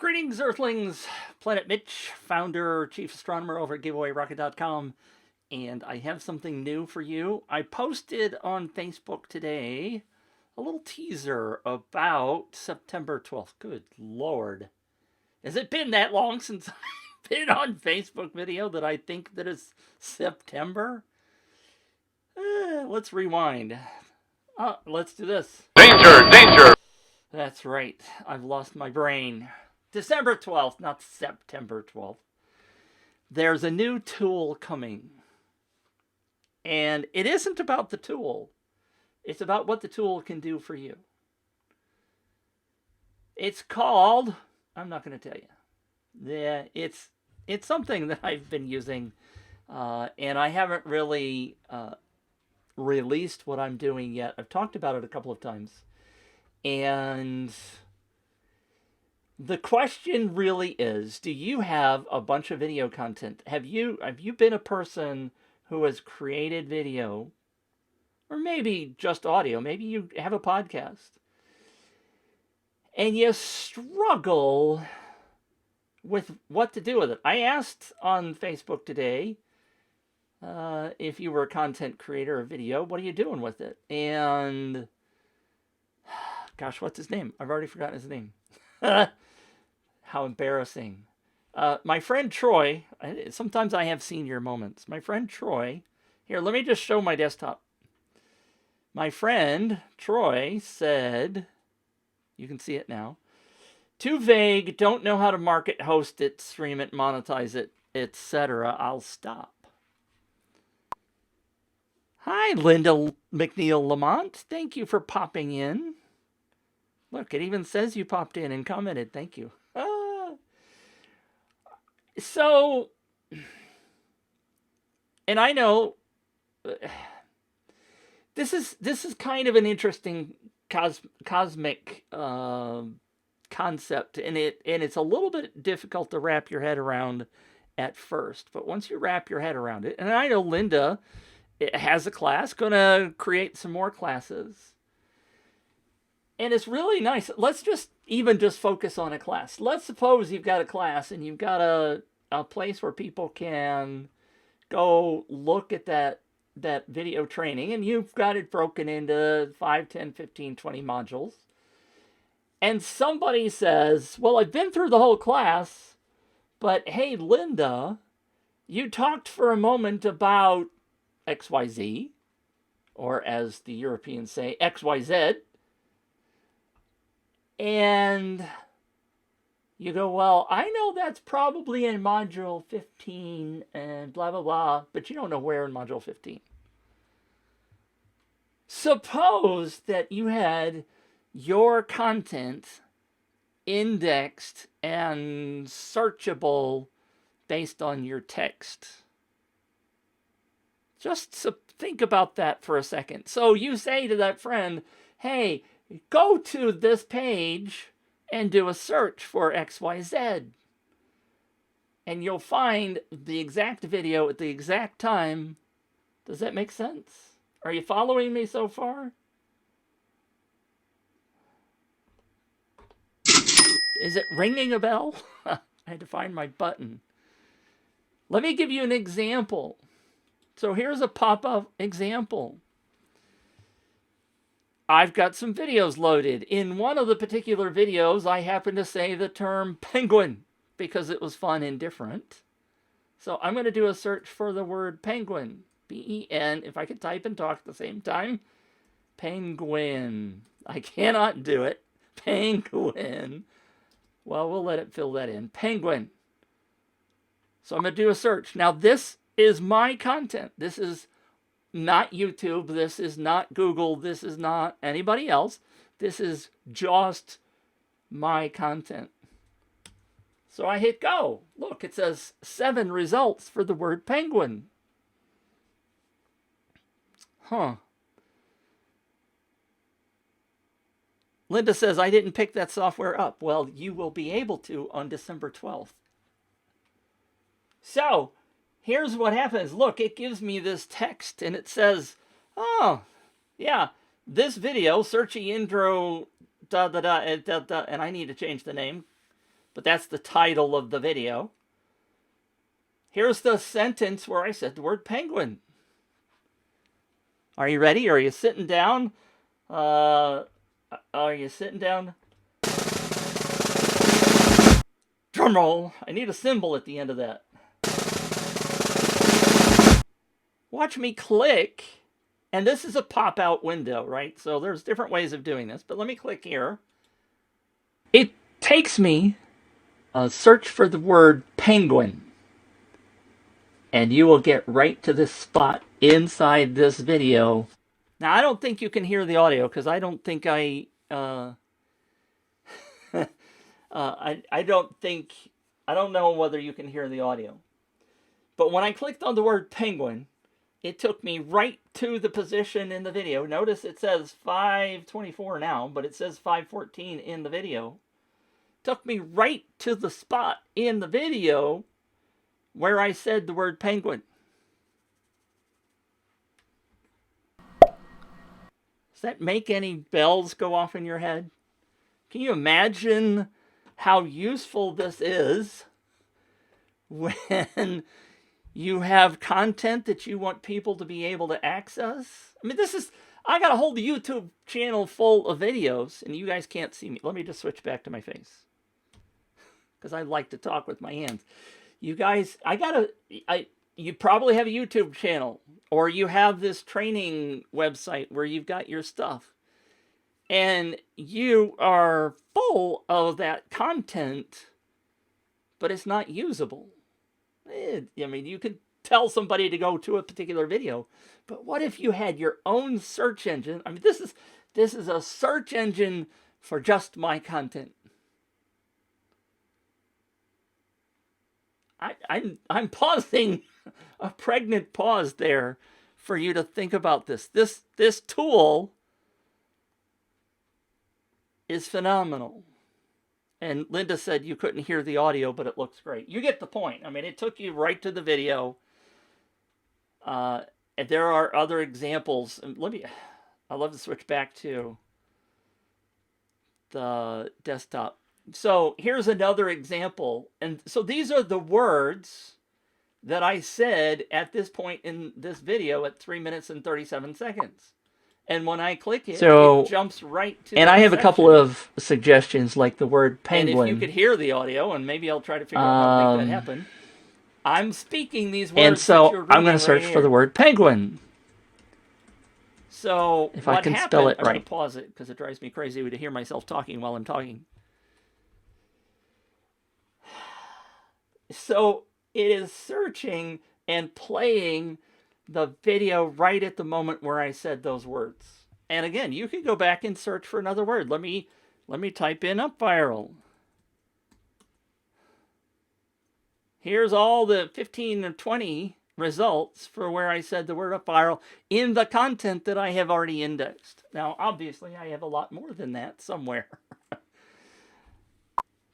Greetings, Earthlings! Planet Mitch, founder, chief astronomer over at giveawayrocket.com, and I have something new for you. I posted on Facebook today a little teaser about September 12th. Good Lord. Has it been that long since I've been on Facebook video that I think that it's September? Let's rewind. Let's do this. Danger, danger! That's right. I've lost my brain. December 12th, not September 12th. There's a new tool coming. And it isn't about the tool. It's about what the tool can do for you. It's called, I'm not going to tell you. Yeah, it's something that I've been using, and I haven't really released what I'm doing yet. I've talked about it a couple of times. And the question really is, do you have a bunch of video content? Have you been a person who has created video, or maybe just audio? Maybe you have a podcast, and you struggle with what to do with it. I asked on Facebook today if you were a content creator of video, what are you doing with it? And gosh, what's his name? I've already forgotten his name. How embarrassing. My friend Troy, sometimes I have senior moments. My friend Troy, here, let me just show my desktop. My friend Troy said, you can see it now, too vague, don't know how to market, host it, stream it, monetize it, etc. I'll stop. Hi, Linda McNeil Lamont. Thank you for popping in. Look, it even says you popped in and commented. Thank you. So, and I know this is kind of an interesting cosmic concept, and it's a little bit difficult to wrap your head around at first. But once you wrap your head around it, and I know Linda has a class, gonna create some more classes. And it's really nice. Let's just focus on a class. Let's suppose you've got a class and you've got a place where people can go look at that video training, and you've got it broken into 5, 10, 15, 20 modules. And somebody says, well, I've been through the whole class, but hey, Linda, you talked for a moment about XYZ, or as the Europeans say, XYZ. And you go, well, I know that's probably in module 15 and blah, blah, blah, but you don't know where in module 15. Suppose that you had your content indexed and searchable based on your text. Just think about that for a second. So you say to that friend, hey, go to this page and do a search for XYZ. And you'll find the exact video at the exact time. Does that make sense? Are you following me so far? Is it ringing a bell? I had to find my button. Let me give you an example. So here's a pop-up example. I've got some videos loaded. In one of the particular videos, I happen to say the term penguin because it was fun and different. So I'm going to do a search for the word penguin. P-E-N, if I could type and talk at the same time. Penguin. I cannot do it. Penguin. Well, we'll let it fill that in. Penguin. So I'm going to do a search. Now, this is my content. This is not YouTube, this is not Google, this is not anybody else. This is just my content. So I hit go. Look, it says 7 results for the word penguin. Huh. Linda says, I didn't pick that software up. Well, you will be able to on December 12th. So, here's what happens. Look, it gives me this text, and it says, oh, yeah, this video, Searchie intro, and I need to change the name, but that's the title of the video. Here's the sentence where I said the word penguin. Are you ready? Are you sitting down? Are you sitting down? Drum roll. I need a cymbal at the end of that. Watch me click. And this is a pop-out window, right? So there's different ways of doing this. But let me click here. It takes me search for the word penguin. And you will get right to this spot inside this video. Now, I don't think you can hear the audio because I don't think I don't know whether you can hear the audio. But when I clicked on the word penguin, it took me right to the position in the video. Notice it says 5:24 now, but it says 5:14 in the video. Took me right to the spot in the video where I said the word penguin. Does that make any bells go off in your head? Can you imagine how useful this is when you have content that you want people to be able to access? I mean, I got a whole YouTube channel full of videos, and you guys can't see me. Let me just switch back to my face, because I like to talk with my hands. You guys, you probably have a YouTube channel, or you have this training website where you've got your stuff, and you are full of that content, but it's not usable. I mean, you could tell somebody to go to a particular video, but what if you had your own search engine? I mean, this is a search engine for just my content. I'm pausing a pregnant pause there for you to think about this. This tool is phenomenal. And Linda said you couldn't hear the audio, but it looks great. You get the point. I mean, it took you right to the video. And there are other examples. I'd love to switch back to the desktop. So here's another example. And so these are the words that I said at this point in this video at 3 minutes and 37 seconds. And when I click it, it jumps right to and I have section. A couple of suggestions, like the word penguin. And if you could hear the audio, and maybe I'll try to figure out how to make that happen. I'm speaking these words. And so I'm going to search for the word penguin. So if I can spell it right. I'm going to pause it because it drives me crazy to hear myself talking while I'm talking. So it is searching and playing the video right at the moment where I said those words. And again, you can go back and search for another word. Let me type in up viral. Here's all the 15 or 20 results for where I said the word up viral in the content that I have already indexed. Now, obviously, I have a lot more than that somewhere.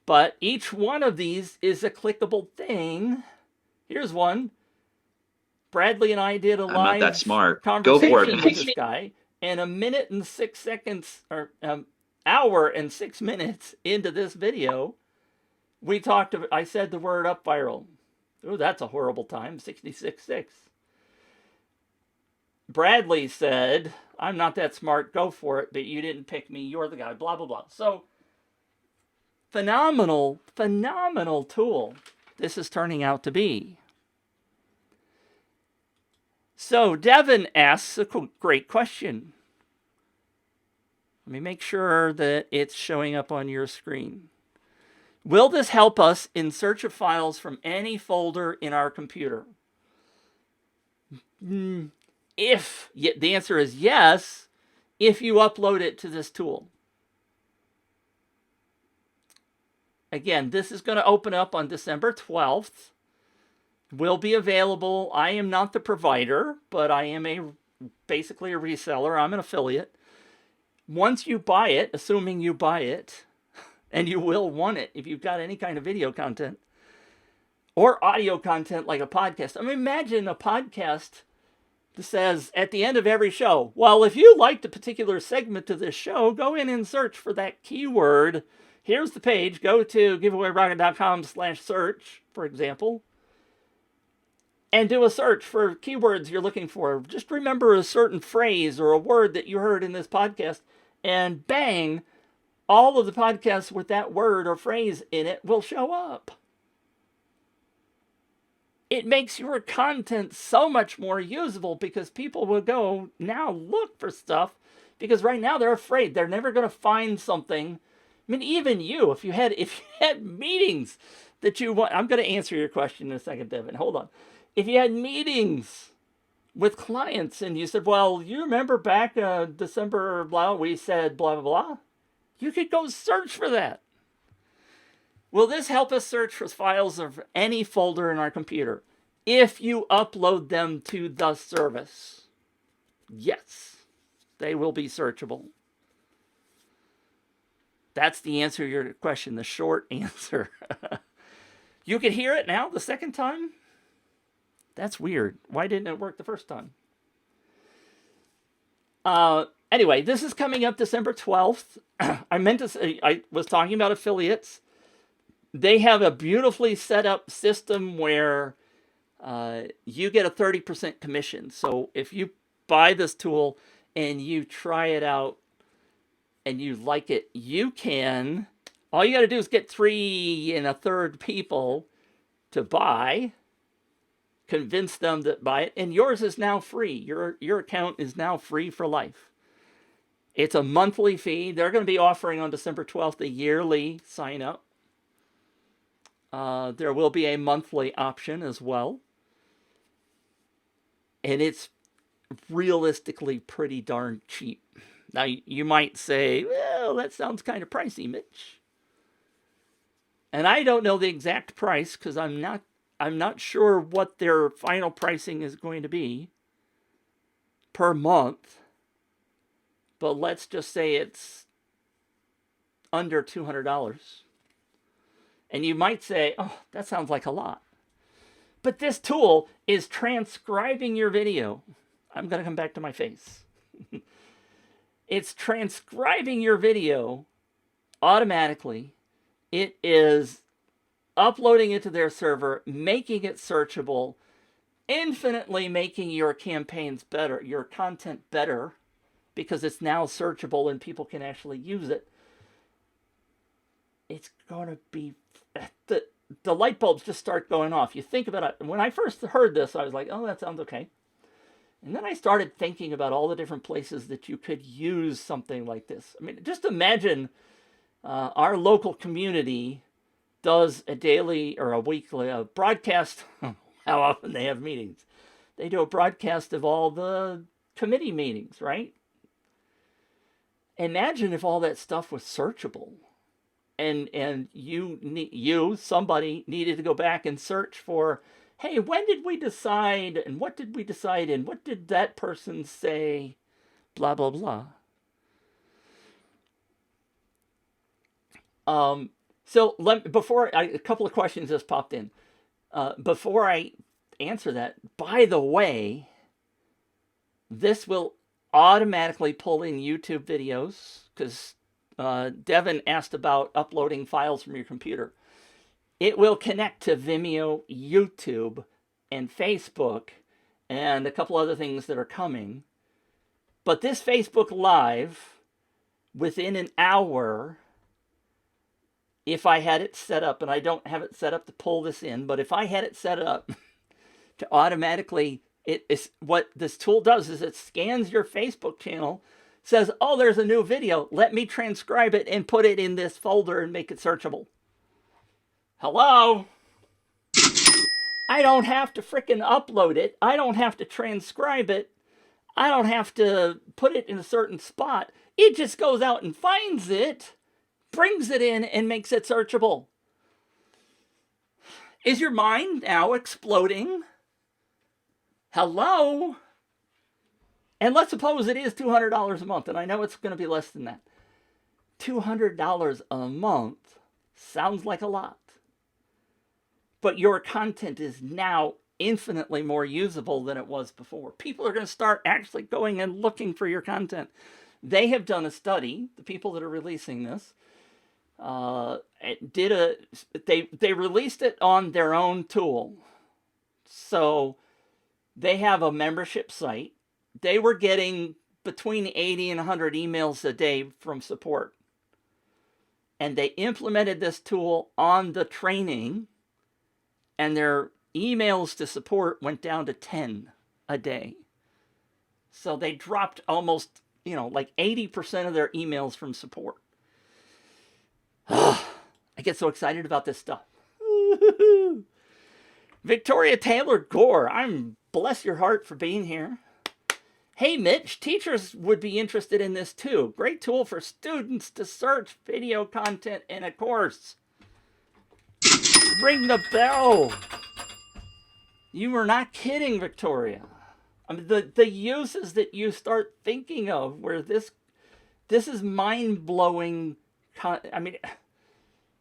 But each one of these is a clickable thing. Here's one. Bradley and I did a live not that smart. conversation with this guy, and a minute and 6 seconds, or hour and 6 minutes into this video, I said the word up viral. Oh, that's a horrible time, 66.6. Bradley said, I'm not that smart, go for it, but you didn't pick me, you're the guy, blah, blah, blah. So, phenomenal tool this is turning out to be. So Devin asks a great question. Let me make sure that it's showing up on your screen. Will this help us in search of files from any folder in our computer? The answer is yes, if you upload it to this tool. Again, this is going to open up on December 12th. Will be available. I am not the provider, but I am basically a reseller. I'm an affiliate. Once you buy it, assuming you buy it, and you will want it if you've got any kind of video content or audio content like a podcast. I mean, imagine a podcast that says at the end of every show, well, if you liked a particular segment of this show, go in and search for that keyword here's the page. Go to giveawayrocket.com/search, for example, and do a search for keywords you're looking for. Just remember a certain phrase or a word that you heard in this podcast, and bang, all of the podcasts with that word or phrase in it will show up. It makes your content so much more usable because people will go now look for stuff, because right now they're afraid they're never going to find something. I mean, even you, if you had meetings that you want, I'm going to answer your question in a second, Devin. Hold on. If you had meetings with clients and you said, well, you remember back December, blah, we said blah, blah, blah, you could go search for that. Will this help us search for files of any folder in our computer if you upload them to the service? Yes, they will be searchable. That's the answer to your question, the short answer. You could hear it now the second time? That's weird. Why didn't it work the first time? Anyway, this is coming up December 12th. I meant to say, I was talking about affiliates. They have a beautifully set up system where you get a 30% commission. So if you buy this tool and you try it out and you like it, you can, all you got to do is get 3 1/3 people to buy, convince them to buy it, and yours is now free. Your account is now free for life. It's a monthly fee. They're going to be offering on December 12th a yearly sign up. There will be a monthly option as well. And it's realistically pretty darn cheap. Now, you might say, well, that sounds kind of pricey, Mitch. And I don't know the exact price because I'm not sure what their final pricing is going to be per month. But let's just say it's under $200. And you might say, oh, that sounds like a lot. But this tool is transcribing your video. I'm going to come back to my face. It's transcribing your video automatically. It is uploading it to their server, making it searchable, infinitely making your campaigns better, your content better, because it's now searchable and people can actually use it. It's going to be, the light bulbs just start going off. You think about it. When I first heard this, I was like, oh, that sounds okay. And then I started thinking about all the different places that you could use something like this. I mean, just imagine our local community does a daily or a weekly broadcast. How often they have meetings. They do a broadcast of all the committee meetings, right? Imagine if all that stuff was searchable. And somebody needed to go back and search for, hey, when did we decide, and what did we decide, and what did that person say, blah, blah, blah. So a couple of questions just popped in. Before I answer that, by the way, this will automatically pull in YouTube videos, because Devin asked about uploading files from your computer. It will connect to Vimeo, YouTube, and Facebook, and a couple other things that are coming. But this Facebook Live, within an hour, if I had it set up, and I don't have it set up to pull this in, but if I had it set up to automatically, what this tool does is it scans your Facebook channel, says, oh, there's a new video. Let me transcribe it and put it in this folder and make it searchable. Hello? I don't have to frickin' upload it. I don't have to transcribe it. I don't have to put it in a certain spot. It just goes out and finds it, brings it in, and makes it searchable. Is your mind now exploding? Hello? And let's suppose it is $200 a month, and I know it's going to be less than that. $200 a month sounds like a lot. But your content is now infinitely more usable than it was before. People are going to start actually going and looking for your content. They have done a study, the people that are releasing this, It did they released it on their own tool. So they have a membership site. They were getting between 80 and 100 emails a day from support. And they implemented this tool on the training, and their emails to support went down to 10 a day. So they dropped almost, like 80% of their emails from support. I get so excited about this stuff. Victoria Taylor Gore, I'm bless your heart for being here. Hey, Mitch, teachers would be interested in this too. Great tool for students to search video content in a course. Ring the bell. You were not kidding, Victoria. I mean, the uses that you start thinking of where this is mind-blowing. I mean,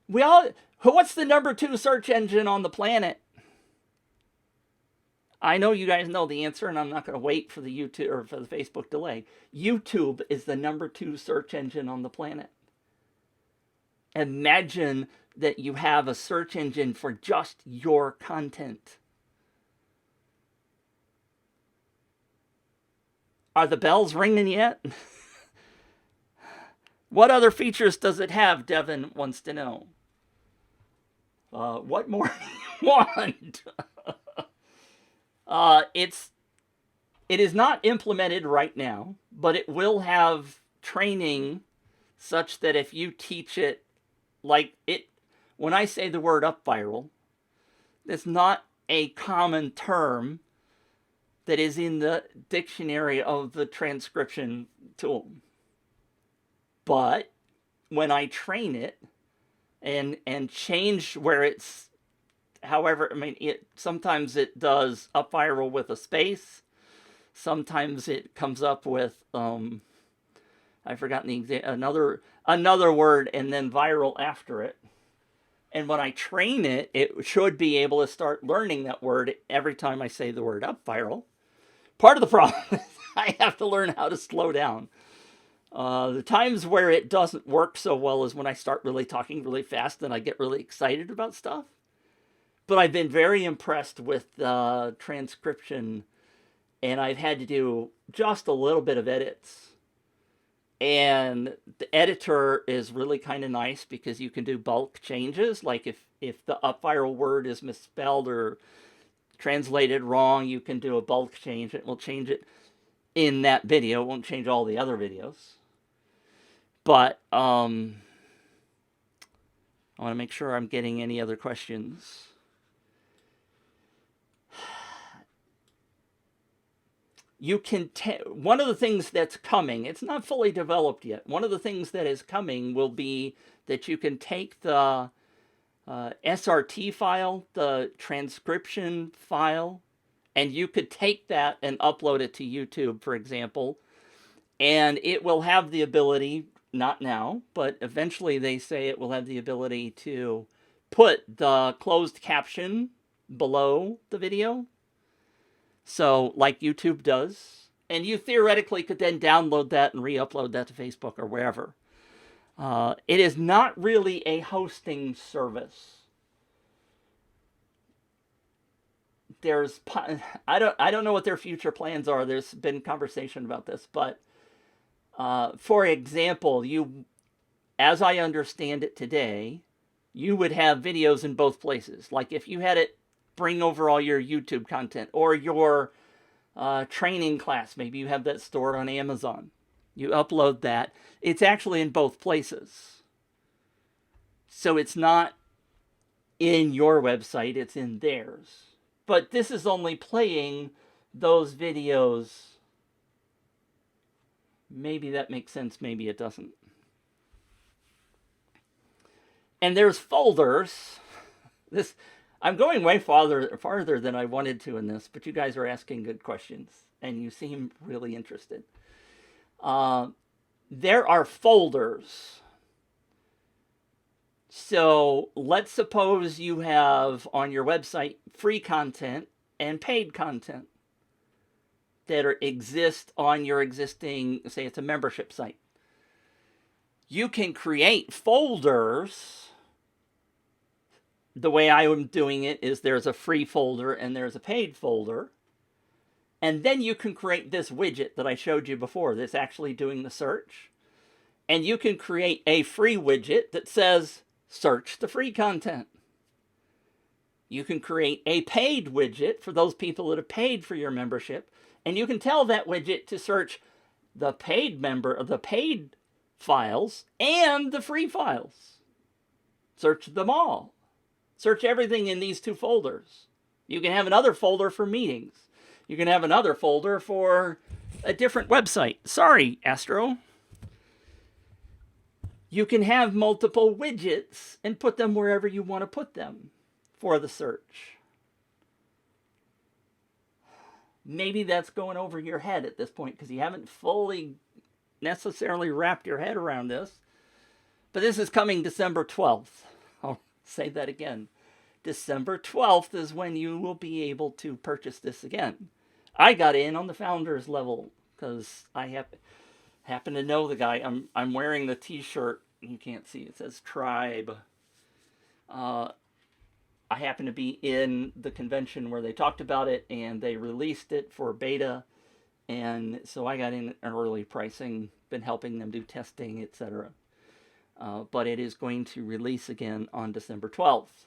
what's the number 2 search engine on the planet? I know you guys know the answer, and I'm not going to wait for the YouTube or for the Facebook delay. YouTube is the number 2 search engine on the planet. Imagine that you have a search engine for just your content. Are the bells ringing yet? What other features does it have? Devin wants to know. What more do you want? It is not implemented right now, but it will have training such that if you teach it, like it, when I say the word up viral, it's not a common term that is in the dictionary of the transcription tool. But when I train it and change where it's, however, I mean, sometimes it does up viral with a space. Sometimes it comes up with, I've forgotten the example, another word and then viral after it. And when I train it, it should be able to start learning that word every time I say the word up viral. Part of the problem is I have to learn how to slow down. The times where it doesn't work so well is when I start really talking really fast and I get really excited about stuff. But I've been very impressed with the transcription, and I've had to do just a little bit of edits. And the editor is really kind of nice because you can do bulk changes. Like if the up viral word is misspelled or translated wrong, you can do a bulk change. It will change it in that video. It won't change all the other videos. But I want to make sure I'm getting any other questions. You can one of the things that's coming, it's not fully developed yet. One of the things that is coming will be that you can take the SRT file, the transcription file, and you could take that and upload it to YouTube, for example, and it will have the ability, not now, but eventually they say it will have the ability to put the closed caption below the video. So, like YouTube does. And you theoretically could then download that and re-upload that to Facebook or wherever. It is not really a hosting service. I don't know what their future plans are. There's been conversation about this, but for example, as I understand it today, you would have videos in both places. Like if you had it bring over all your YouTube content or your training class, maybe you have that stored on Amazon. You upload that. It's actually in both places. So it's not in your website, it's in theirs. But this is only playing those videos. Maybe that makes sense, maybe it doesn't. And there's folders. I'm going way farther than I wanted to in this, but you guys are asking good questions, and you seem really interested. There are folders. So let's suppose you have on your website free content and paid content that exist on your existing, say it's a membership site. You can create folders. The way I am doing it is there's a free folder and there's a paid folder. And then you can create this widget that I showed you before that's actually doing the search. And you can create a free widget that says, search the free content. You can create a paid widget for those people that have paid for your membership. And you can tell that widget to search the paid files and the free files. Search them all. Search everything in these two folders. You can have another folder for meetings. You can have another folder for a different website. Sorry, Astro. You can have multiple widgets and put them wherever you want to put them for the search. Maybe that's going over your head at this point because you haven't fully necessarily wrapped your head around this. But this is coming December 12th. I'll say that again. December 12th is when you will be able to purchase this again. I got in on the founders level because I happen to know the guy. I'm wearing the t-shirt. You can't see. It says Tribe. I happen to be in the convention where they talked about it and they released it for beta. And so I got in early pricing, been helping them do testing, etc. But it is going to release again on December 12th.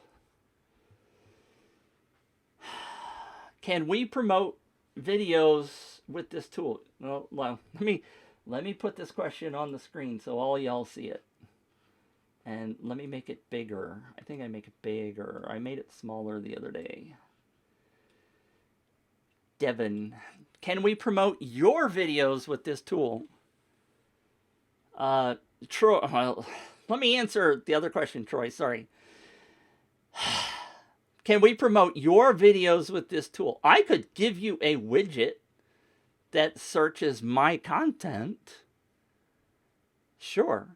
Can we promote videos with this tool? Well, let me put this question on the screen so all y'all see it. And let me make it bigger. I think I make it bigger. I made it smaller the other day. Devin, can we promote your videos with this tool? Troy, well, let me answer the other question, Troy. Sorry. Can we promote your videos with this tool? I could give you a widget that searches my content. Sure.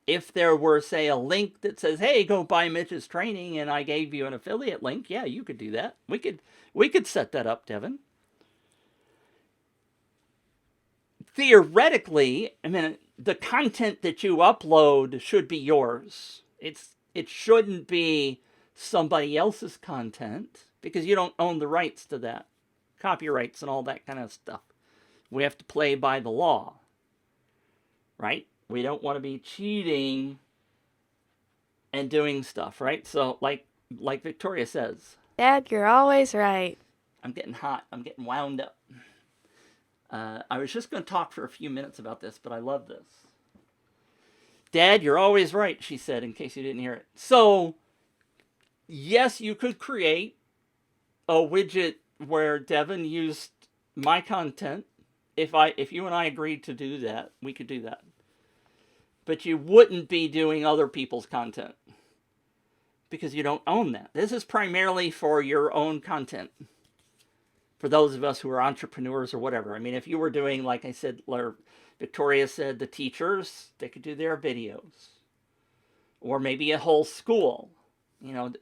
If there were, say, a link that says, hey, go buy Mitch's training, and I gave you an affiliate link, yeah, you could do that. We could set that up, Devin. Theoretically, I mean, the content that you upload should be yours. It shouldn't be somebody else's content because you don't own the rights to that. Copyrights and all that kind of stuff. We have to play by the law. Right? We don't want to be cheating and doing stuff, right? So like Victoria says. Dad, you're always right. I'm getting hot. I'm getting wound up. I was just going to talk for a few minutes about this, but I love this. Dad, you're always right, she said, in case you didn't hear it. So, yes, you could create a widget where Devin used my content. If you and I agreed to do that, we could do that. But you wouldn't be doing other people's content because you don't own that. This is primarily for your own content. For those of us who are entrepreneurs or whatever. I mean, if you were doing, like I said, or Victoria said, the teachers, they could do their videos. Or maybe a whole school. You know,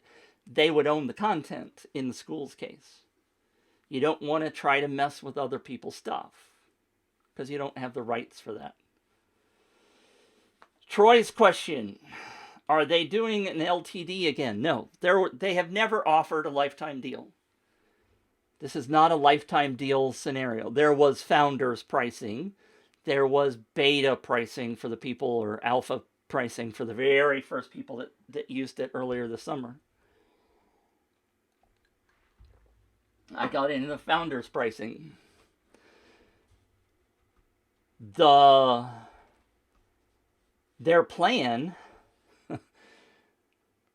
they would own the content in the school's case. You don't want to try to mess with other people's stuff because you don't have the rights for that. Troy's question, are they doing an LTD again? No, they have never offered a lifetime deal. This is not a lifetime deal scenario. There was founders pricing. There was beta pricing for the people, or alpha pricing for the very first people that used it earlier this summer. I got into the founders pricing. Their plan,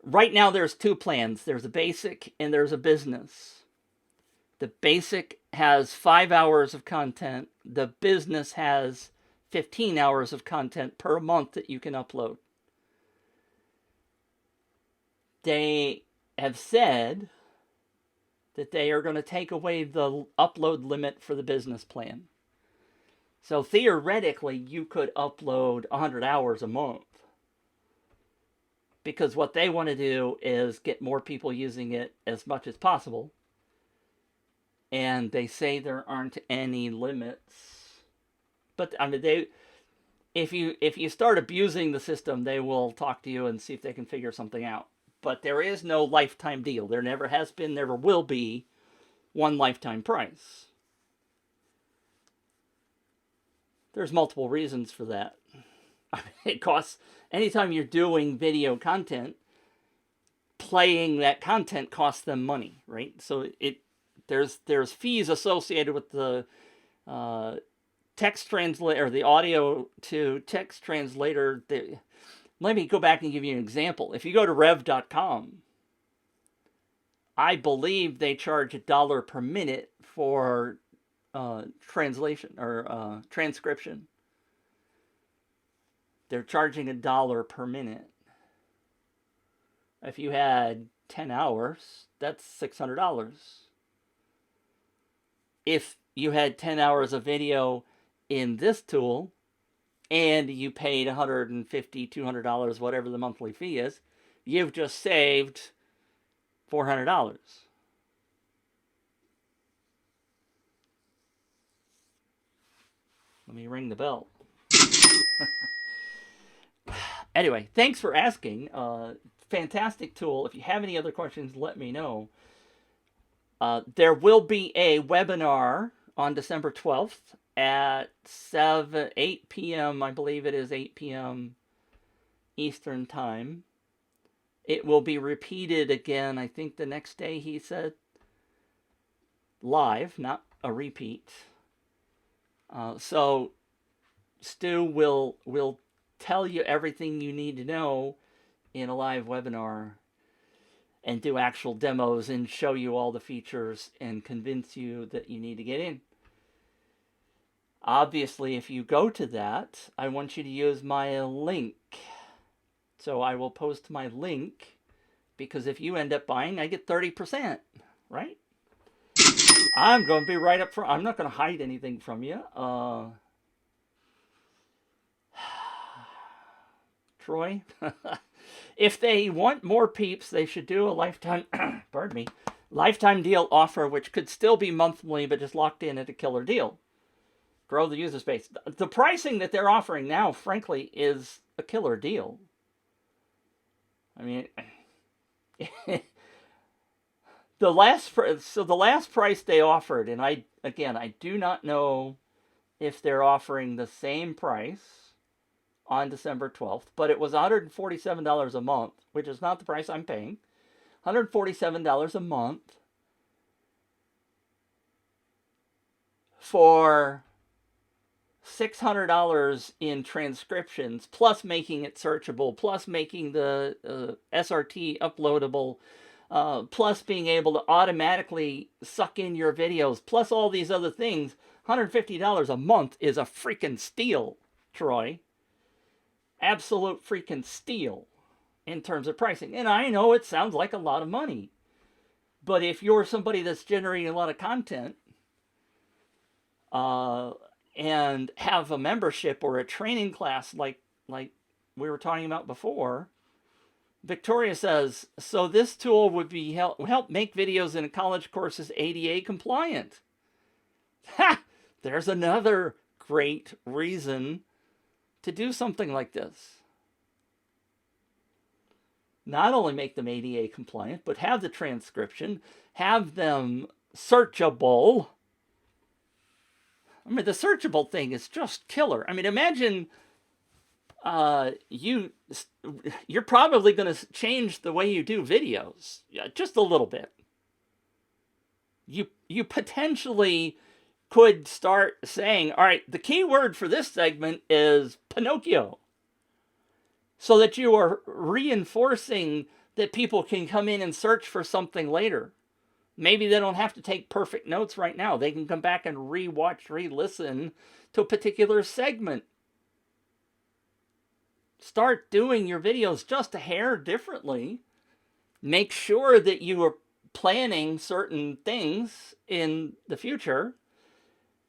right now there's two plans. There's a basic and there's a business. The basic has 5 hours of content. The business has 15 hours of content per month that you can upload. They have said that they are going to take away the upload limit for the business plan. So theoretically, you could upload 100 hours a month. Because what they want to do is get more people using it as much as possible. And they say there aren't any limits. But I mean, if you start abusing the system, they will talk to you and see if they can figure something out. But there is no lifetime deal. There never has been, never will be one lifetime price. There's multiple reasons for that. It costs, anytime you're doing video content, playing that content costs them money, right? So there's fees associated with the text translator, or the audio to text translator. Let me go back and give you an example. If you go to rev.com, I believe they charge $1 per minute for translation or transcription. They're charging $1 per minute. If you had 10 hours, that's $600. If you had 10 hours of video in this tool and you paid $150, $200, whatever the monthly fee is, you've just saved $400. Let me ring the bell. Anyway, thanks for asking. Fantastic tool. If you have any other questions, let me know. There will be a webinar on December 12th at 8 p.m. I believe it is 8 p.m. Eastern Time. It will be repeated again, I think the next day, he said. Live, not a repeat. So Stu will tell you everything you need to know in a live webinar and do actual demos and show you all the features and convince you that you need to get in. Obviously, if you go to that, I want you to use my link. So I will post my link, because if you end up buying, I get 30%, right? I'm going to be right up front. I'm not going to hide anything from you. Troy, if they want more peeps, they should do a lifetime, pardon me, lifetime deal offer, which could still be monthly, but just locked in at a killer deal. Grow the user space. The pricing that they're offering now, frankly, is a killer deal. I mean, the last price they offered, and I do not know if they're offering the same price on December 12th, but it was $147 a month, which is not the price I'm paying. $147 a month for $600 in transcriptions, plus making it searchable, plus making the SRT uploadable, plus being able to automatically suck in your videos, plus all these other things. $150 a month is a freaking steal, Troy. Absolute freaking steal in terms of pricing. And I know it sounds like a lot of money, but if you're somebody that's generating a lot of content and have a membership or a training class like we were talking about before, Victoria says, so this tool would be help make videos in college courses ADA compliant. Ha! There's another great reason to do something like this. Not only make them ADA compliant, but have the transcription, have them searchable. I mean, the searchable thing is just killer. I mean, imagine you're probably going to change the way you do videos, just a little bit. You potentially could start saying, all right, the key word for this segment is Pinocchio, so that you are reinforcing that people can come in and search for something later. Maybe they don't have to take perfect notes right now. They can come back and re-watch, re-listen to a particular segment. Start doing your videos just a hair differently. Make sure that you are planning certain things in the future.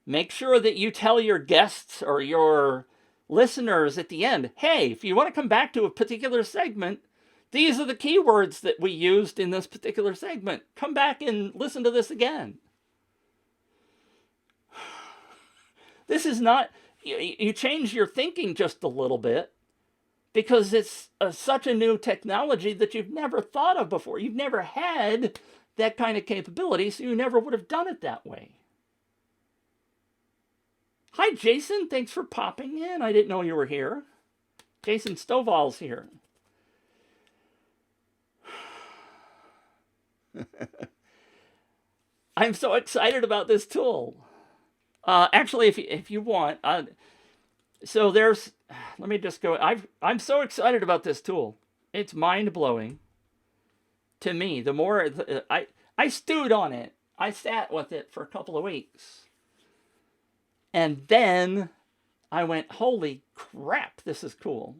Make sure that you tell your guests or your listeners at the end, hey, if you want to come back to a particular segment, these are the keywords that we used in this particular segment. Come back and listen to this again. This is not, you change your thinking just a little bit because it's such a new technology that you've never thought of before. You've never had that kind of capability, so you never would have done it that way. Hi, Jason. Thanks for popping in. I didn't know you were here. Jason Stovall's here. I'm so excited about this tool. Actually, if you want, so there's. Let me just go. I'm so excited about this tool. It's mind blowing. To me, the more I stewed on it, I sat with it for a couple of weeks, and then I went, "Holy crap, this is cool!"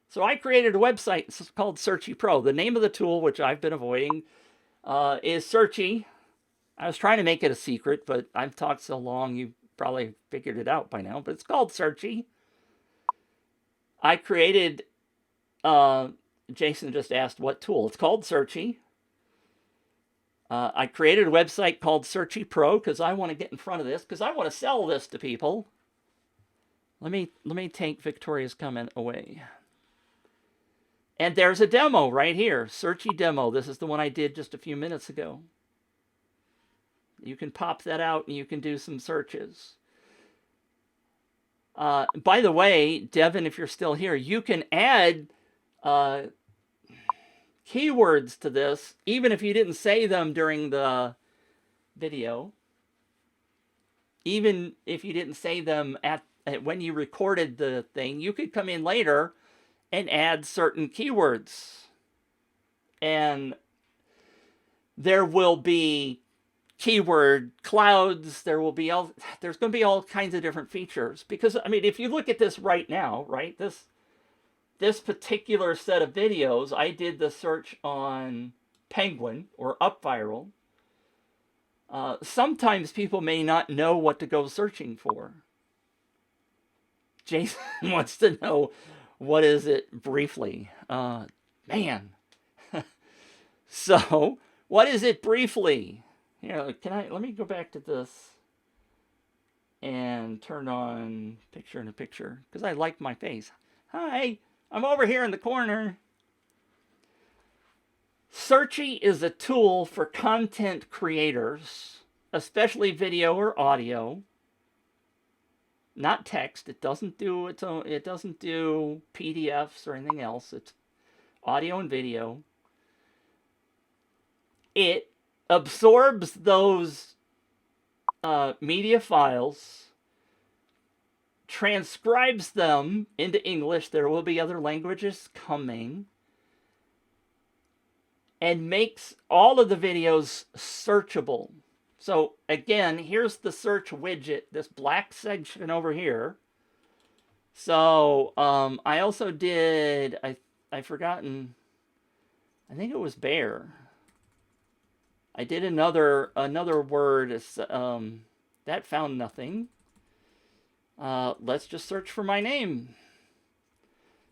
So I created a website called Searchie Pro. The name of the tool, which I've been avoiding, is Searchie. I was trying to make it a secret, but I've talked so long, you probably figured it out by now. But it's called Searchie. I created. Jason just asked what tool. It's called Searchie. I created a website called Searchie Pro because I want to get in front of this because I want to sell this to people. Let me take Victoria's comment away. And there's a demo right here, Searchie demo. This is the one I did just a few minutes ago. You can pop that out and you can do some searches. By the way, Devin, if you're still here, you can add keywords to this, even if you didn't say them during the video. Even if you didn't say them at when you recorded the thing, you could come in later and add certain keywords. And there will be keyword clouds. There's going to be all kinds of different features. Because, I mean, if you look at this right now, right, this particular set of videos, I did the search on Penguin or UpViral. Sometimes people may not know what to go searching for. Jason wants to know, what is it briefly? Man. So, what is it briefly? Here, let me go back to this and turn on picture in a picture because I like my face. Hi, I'm over here in the corner. Searchie is a tool for content creators, especially video or audio. Not text. It doesn't do its own. It doesn't do PDFs or anything else. It's audio and video. It absorbs those media files, transcribes them into English. There will be other languages coming. And makes all of the videos searchable. So again, here's the search widget, this black section over here. So I also did, I've forgotten, I think it was bear. I did another word that found nothing. Let's just search for my name.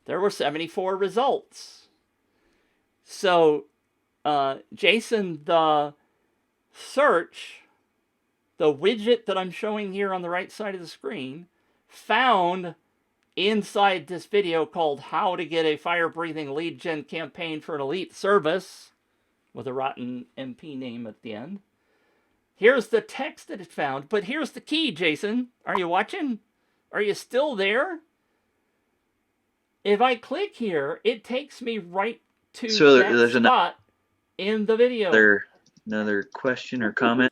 There were 74 results. So Jason, the search, the widget that I'm showing here on the right side of the screen, found inside this video called How to Get a Fire-Breathing Lead Gen Campaign for an Elite Service, with a rotten MP name at the end. Here's the text that it found, but here's the key, Jason. Are you watching? Are you still there? If I click here, it takes me right to that spot in the video. Another question or comment?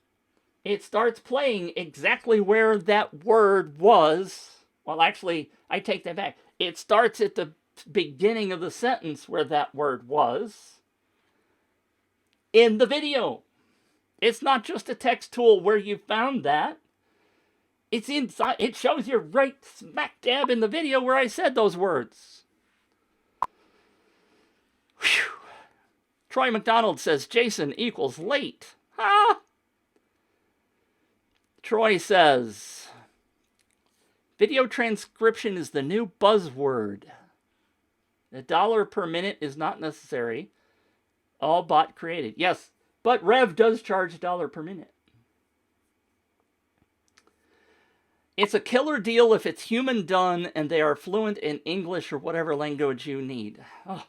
It starts playing exactly where that word was. Well, actually, I take that back. It starts at the beginning of the sentence where that word was in the video. It's not just a text tool where you found that. It's inside. It shows you right smack dab in the video where I said those words. Whew. Troy McDonald says Jason equals late. Ha! Troy says video transcription is the new buzzword. $1 per minute is not necessary. All bot created. Yes, but Rev does charge $1 per minute. It's a killer deal if it's human done and they are fluent in English or whatever language you need. Oh,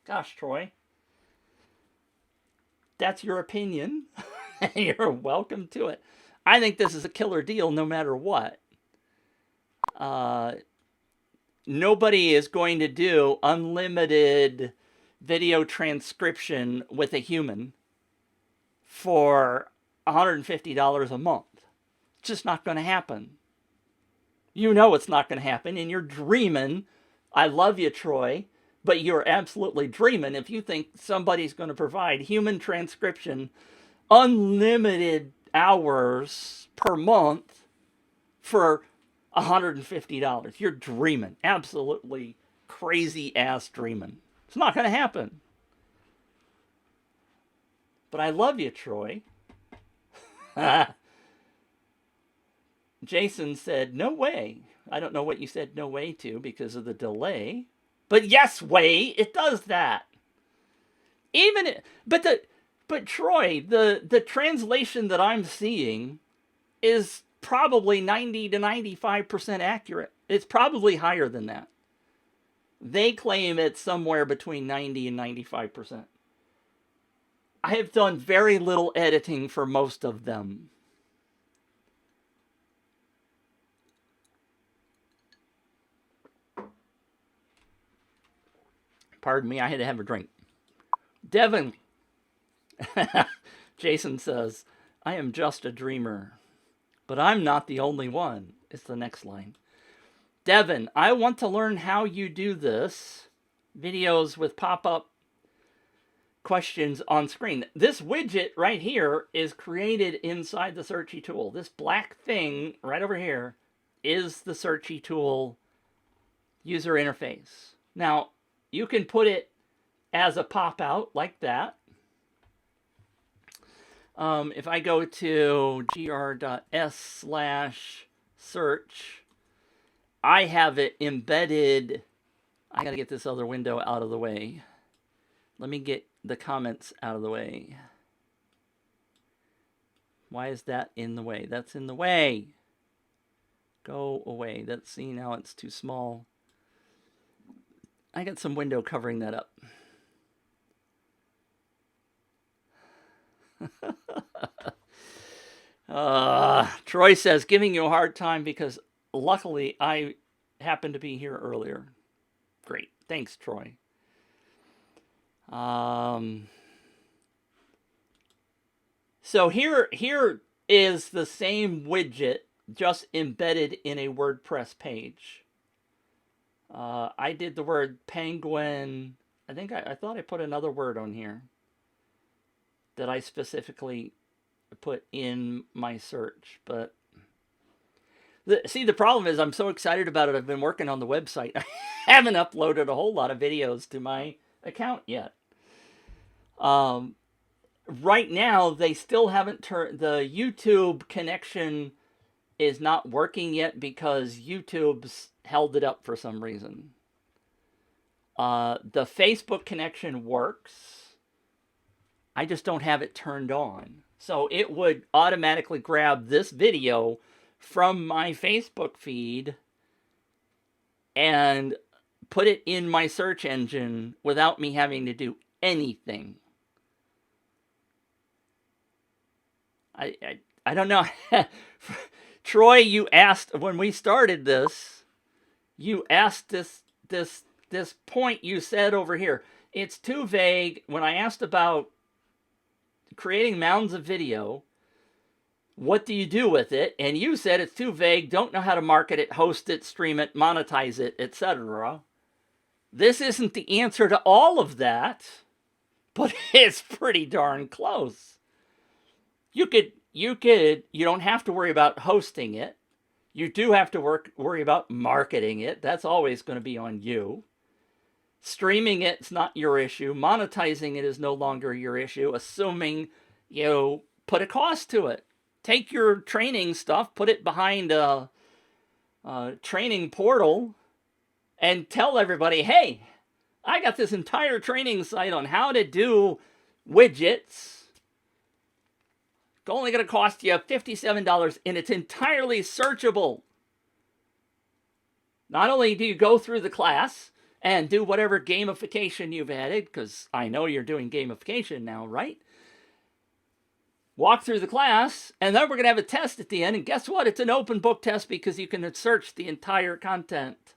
gosh, Troy. That's your opinion. You're welcome to it. I think this is a killer deal no matter what. Nobody is going to do unlimited video transcription with a human for $150 a month. It's just not going to happen. You know it's not going to happen, and you're dreaming. I love you, Troy, but you're absolutely dreaming if you think somebody's going to provide human transcription, unlimited hours per month for $150. You're dreaming. Absolutely crazy ass dreaming. It's not going to happen. But I love you, Troy. Jason said, no way. I don't know what you said no way to because of the delay. But yes, way, it does that. But Troy, the translation that I'm seeing is probably 90 to 95% accurate. It's probably higher than that. They claim it's somewhere between 90 and 95%. I have done very little editing for most of them. Pardon me, I had to have a drink. Devin. Jason says, I am just a dreamer. But I'm not the only one. It's the next line. Devin, I want to learn how you do this. Videos with pop-up questions on screen. This widget right here is created inside the Searchie tool. This black thing right over here is the Searchie tool user interface. Now, you can put it as a pop-out like that. If I go to gr.s/search, I have it embedded. I got to get this other window out of the way. Let me get the comments out of the way. Why is that in the way? That's in the way. Go away. That's, see, now it's too small. I got some window covering that up. Troy says, giving you a hard time because luckily I happened to be here earlier. Great. Thanks, Troy. So here is the same widget just embedded in a WordPress page. I did the word penguin. I think I thought I put another word on here that I specifically put in my search. But the problem is I'm so excited about it. I've been working on the website. I haven't uploaded a whole lot of videos to my account yet. Right now, they still haven't turned, the YouTube connection is not working yet because YouTube's held it up for some reason. The Facebook connection works. I just don't have it turned on. So it would automatically grab this video from my Facebook feed and put it in my search engine without me having to do anything. I don't know. Troy, you asked when we started this, you asked this point you said over here. It's too vague. When I asked about creating mounds of video, what do you do with it? And you said it's too vague, don't know how to market it, host it, stream it, monetize it, etc. This isn't the answer to all of that, but it's pretty darn close. You don't have to worry about hosting it. You do have to worry about marketing it. That's always going to be on you. Streaming it's not your issue. Monetizing it is no longer your issue, assuming you put a cost to it. Take your training stuff, put it behind a training portal, and tell everybody, hey, I got this entire training site on how to do widgets. It's only going to cost you $57, and it's entirely searchable. Not only do you go through the class and do whatever gamification you've added, because I know you're doing gamification now, right? Walk through the class, and then we're going to have a test at the end. And guess what? It's an open book test because you can search the entire content.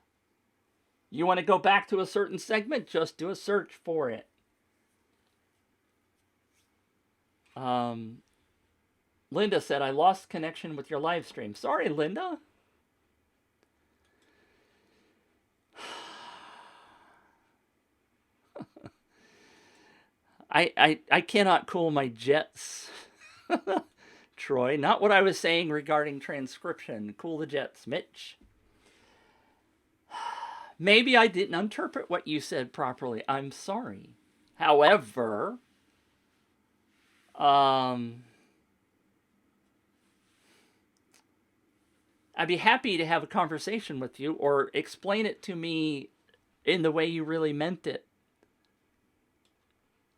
You want to go back to a certain segment, just do a search for it. Linda said, I lost connection with your live stream. Sorry, Linda. I cannot cool my jets. Troy, not what I was saying regarding transcription. Cool the jets, Mitch. Maybe I didn't interpret what you said properly. I'm sorry. However, I'd be happy to have a conversation with you or explain it to me in the way you really meant it.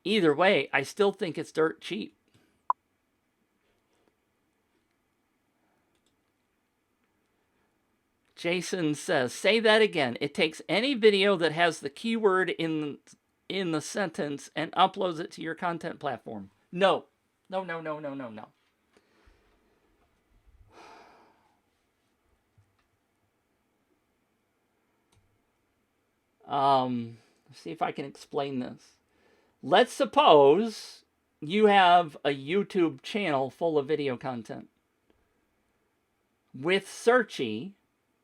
Either way, I still think it's dirt cheap. Jason says, say that again. It takes any video that has the keyword in the sentence and uploads it to your content platform. No. No. Let's see if I can explain this. Let's suppose you have a YouTube channel full of video content. With Searchie,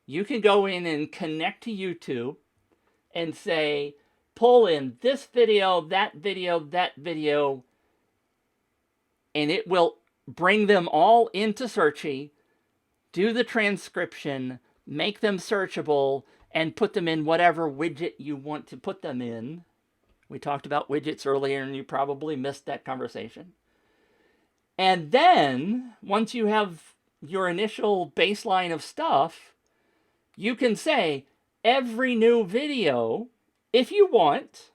you can go in and connect to YouTube and say, pull in this video, that video, that video, and it will bring them all into Searchie, do the transcription, make them searchable, and put them in whatever widget you want to put them in. We talked about widgets earlier, and you probably missed that conversation. And then, once you have your initial baseline of stuff, you can say, every new video, if you want,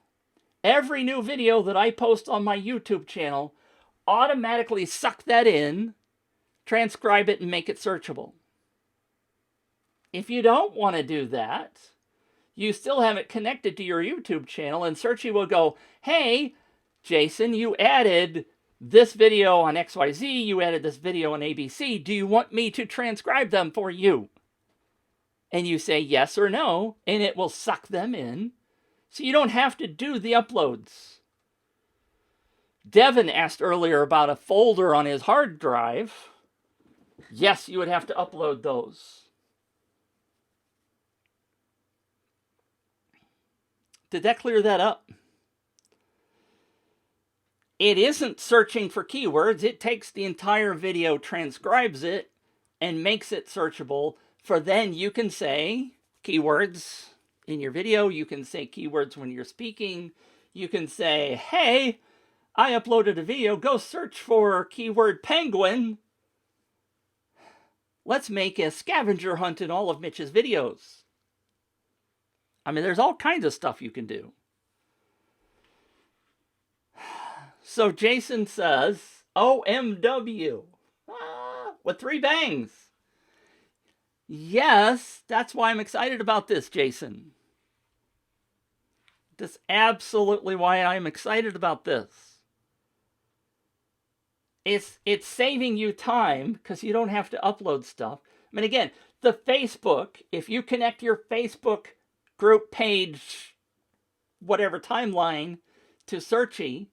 every new video that I post on my YouTube channel, automatically suck that in, transcribe it, and make it searchable. If you don't want to do that, you still have it connected to your YouTube channel, and Searchie will go, hey, Jason, you added this video on XYZ, you added this video on ABC, do you want me to transcribe them for you? And you say yes or no, and it will suck them in, so you don't have to do the uploads. Devin asked earlier about a folder on his hard drive. Yes, you would have to upload those. Did that clear that up? It isn't searching for keywords. It takes the entire video, transcribes it, and makes it searchable. For then you can say keywords in your video. You can say keywords when you're speaking. You can say, hey, I uploaded a video. Go search for keyword penguin. Let's make a scavenger hunt in all of Mitch's videos. I mean, there's all kinds of stuff you can do. So Jason says, OMW. With 3 bangs. Yes, that's why I'm excited about this, Jason. That's absolutely why I'm excited about this. It's saving you time because you don't have to upload stuff. I mean, again, the Facebook, if you connect your Facebook group page, whatever timeline, to Searchie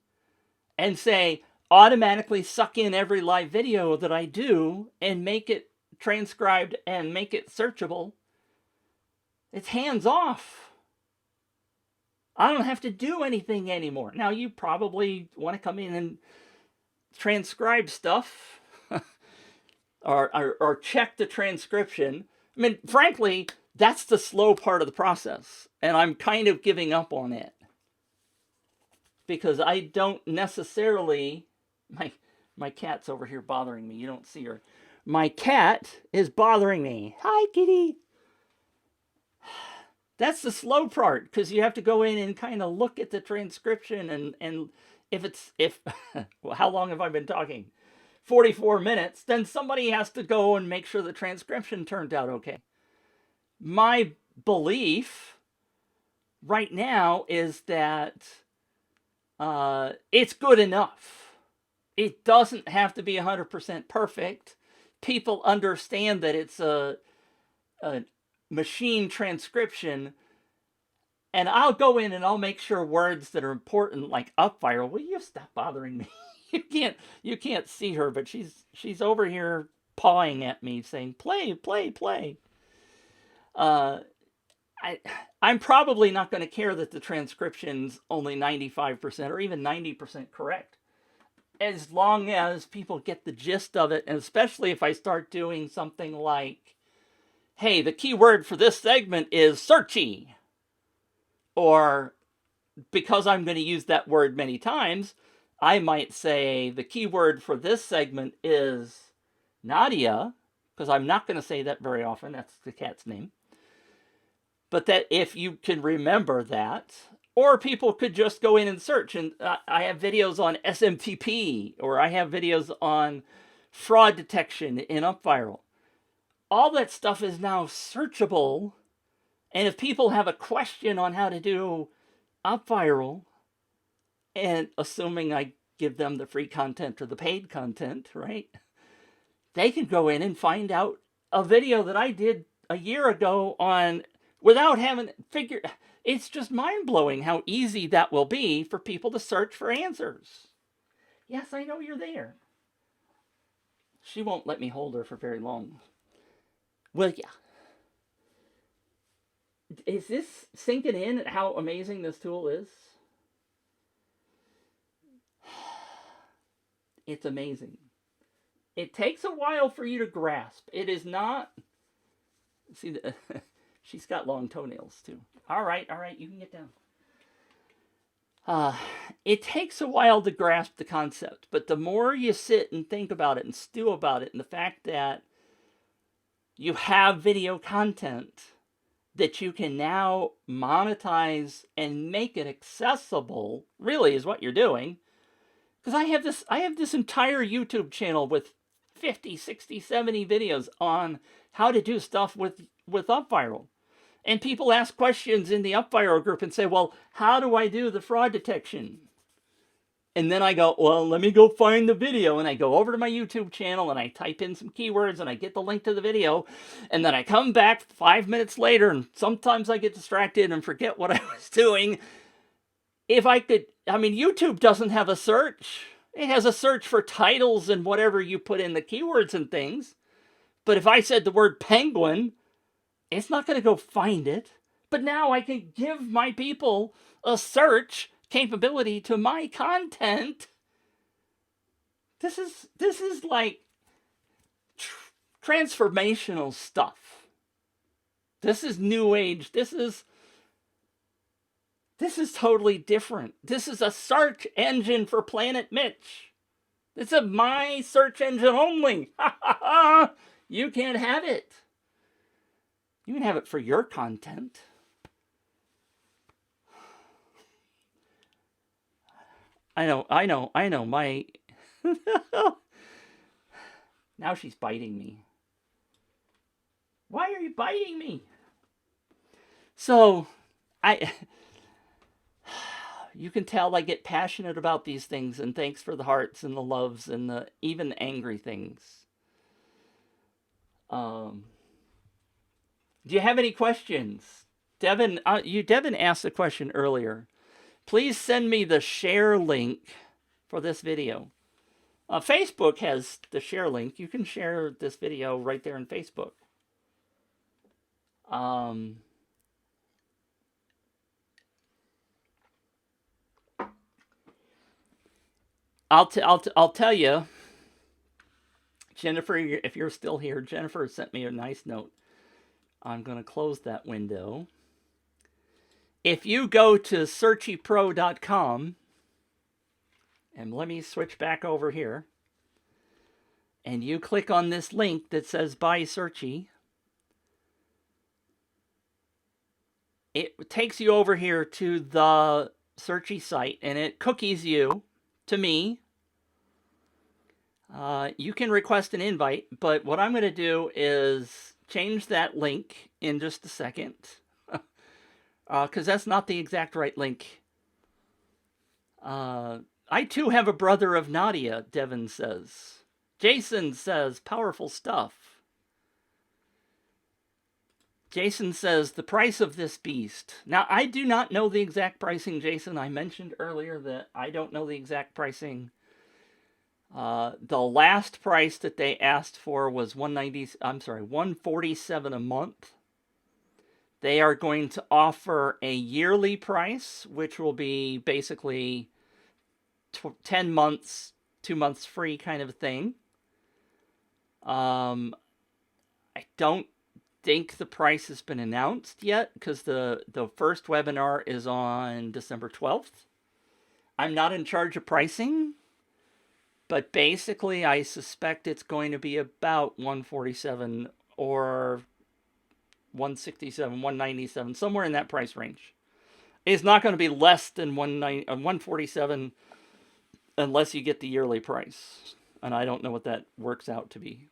and say, automatically suck in every live video that I do and make it transcribed and make it searchable, it's hands off. I don't have to do anything anymore. Now, you probably want to come in and transcribe stuff or check the transcription. I mean, frankly, that's the slow part of the process, and I'm kind of giving up on it because I don't necessarily... My cat's over here bothering me. You don't see her. My cat is bothering me. Hi, kitty. That's the slow part because you have to go in and kind of look at the transcription and if well, how long have I been talking? 44 minutes. Then somebody has to go and make sure the transcription turned out okay. My belief right now is that it's good enough. It doesn't have to be 100% perfect. People understand that it's a machine transcription, and I'll go in and I'll make sure words that are important, like up viral. Will you stop bothering me? You can't see her, but she's over here pawing at me, saying play, play, play. Uh, I'm probably not going to care that the transcription's only 95% or even 90% correct, as long as people get the gist of it, and especially if I start doing something like, hey, the key word for this segment is Searchie, or because I'm going to use that word many times, I might say the key word for this segment is Nadia, because I'm not going to say that very often. That's the cat's name. But that if you can remember that, or people could just go in and search. And I have videos on SMTP, or I have videos on fraud detection in UpViral. All that stuff is now searchable. And if people have a question on how to do UpViral, and assuming I give them the free content or the paid content, right? They can go in and find out a video that I did a year ago on, without having figured. It's just mind-blowing how easy that will be for people to search for answers. Yes, I know you're there. She won't let me hold her for very long. Well, yeah. Is this sinking in at how amazing this tool is? It's amazing. It takes a while for you to grasp. It is not... See, she's got long toenails, too. All right, you can get down. It takes a while to grasp the concept, but the more you sit and think about it and stew about it, and the fact that you have video content that you can now monetize and make it accessible, really is what you're doing. Because I have this entire YouTube channel with 50, 60, 70 videos on how to do stuff with UpViral. And people ask questions in the UpViral group and say, well, how do I do the fraud detection? And then I go, well, let me go find the video. And I go over to my YouTube channel and I type in some keywords and I get the link to the video. And then I come back 5 minutes later, and sometimes I get distracted and forget what I was doing. If I could, I mean, YouTube doesn't have a search. It has a search for titles and whatever you put in the keywords and things. But if I said the word penguin, it's not going to go find it. But now I can give my people a search capability to my content. This is like transformational stuff. This is new age. This is totally different. This is a search engine for Planet Mitch. It's a my search engine only. You can't have it. You can have it for your content. I know. My now she's biting me. Why are you biting me? So, you can tell I get passionate about these things, and thanks for the hearts and the loves and the even angry things. Do you have any questions? Devin asked a question earlier. Please send me the share link for this video. Facebook has the share link. You can share this video right there in Facebook. I'll tell you, Jennifer, if you're still here, Jennifer sent me a nice note. I'm going to close that window. If you go to searchiepro.com, and let me switch back over here, and you click on this link that says Buy Searchie, it takes you over here to the Searchie site, and it cookies you to me. You can request an invite, but what I'm going to do is change that link in just a second. Because that's not the exact right link. I too have a brother of Nadia, Devin says. Jason says, powerful stuff. Jason says, the price of this beast. Now, I do not know the exact pricing, Jason. I mentioned earlier that I don't know the exact pricing. The last price that they asked for was $147 a month. They are going to offer a yearly price, which will be basically 10 months, 2 months free kind of thing. I don't think the price has been announced yet because the first webinar is on December 12th. I'm not in charge of pricing, but basically I suspect it's going to be about 147 or 167, 197, somewhere in that price range. It's not going to be less than 147 unless you get the yearly price. And I don't know what that works out to be.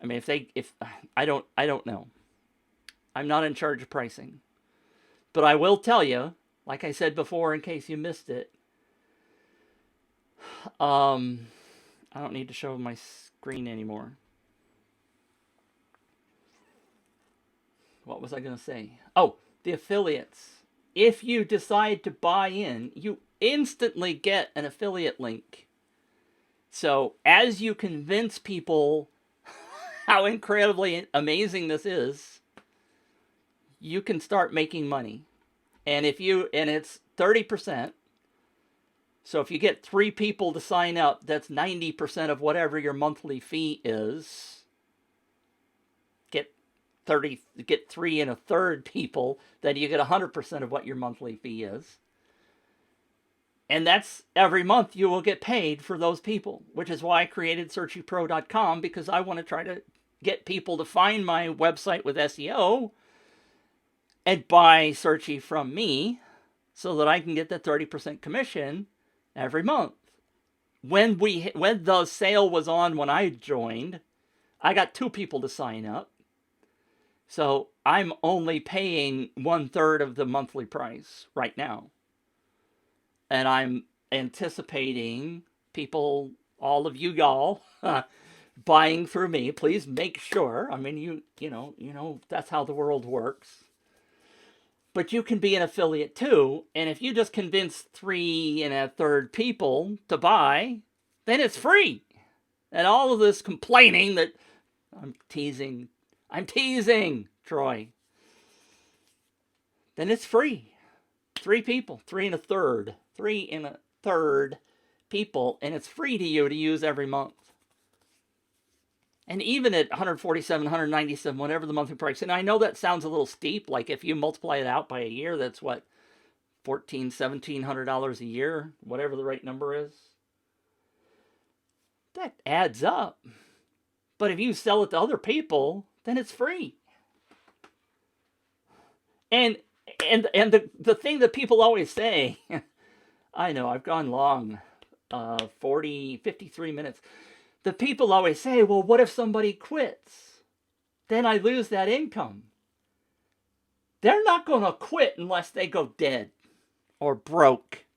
I mean, if I don't know. I'm not in charge of pricing. But I will tell you, like I said before, in case you missed it, I don't need to show my screen anymore. What was I going to say? Oh, the affiliates. If you decide to buy in, you instantly get an affiliate link. So as you convince people how incredibly amazing this is, you can start making money. And it's 30%. So if you get 3 people to sign up, that's 90% of whatever your monthly fee is. Get 3 1/3 people, then you get 100% of what your monthly fee is. And that's every month you will get paid for those people, which is why I created SearchiePro.com, because I want to try to get people to find my website with SEO and buy Searchie from me so that I can get the 30% commission every month. When the sale was on when I joined, I got 2 people to sign up. So I'm only paying 1/3 of the monthly price right now. And I'm anticipating people, all of you y'all, buying through me. Please make sure. I mean, you know that's how the world works. But you can be an affiliate too, and if you just convince 3 1/3 people to buy, then it's free. And all of this complaining that I'm teasing, Troy. Then it's free. 3 people, 3 1/3, 3 1/3 people, and it's free to you to use every month. And even at 147, 197, whatever the monthly price, and I know that sounds a little steep. Like if you multiply it out by a year, that's what, $1,400, $1,700 a year, whatever the right number is. That adds up. But if you sell it to other people, then it's free. And the thing that people always say, I know I've gone long, 53 minutes. The people always say, well, what if somebody quits? Then I lose that income. They're not going to quit unless they go dead or broke.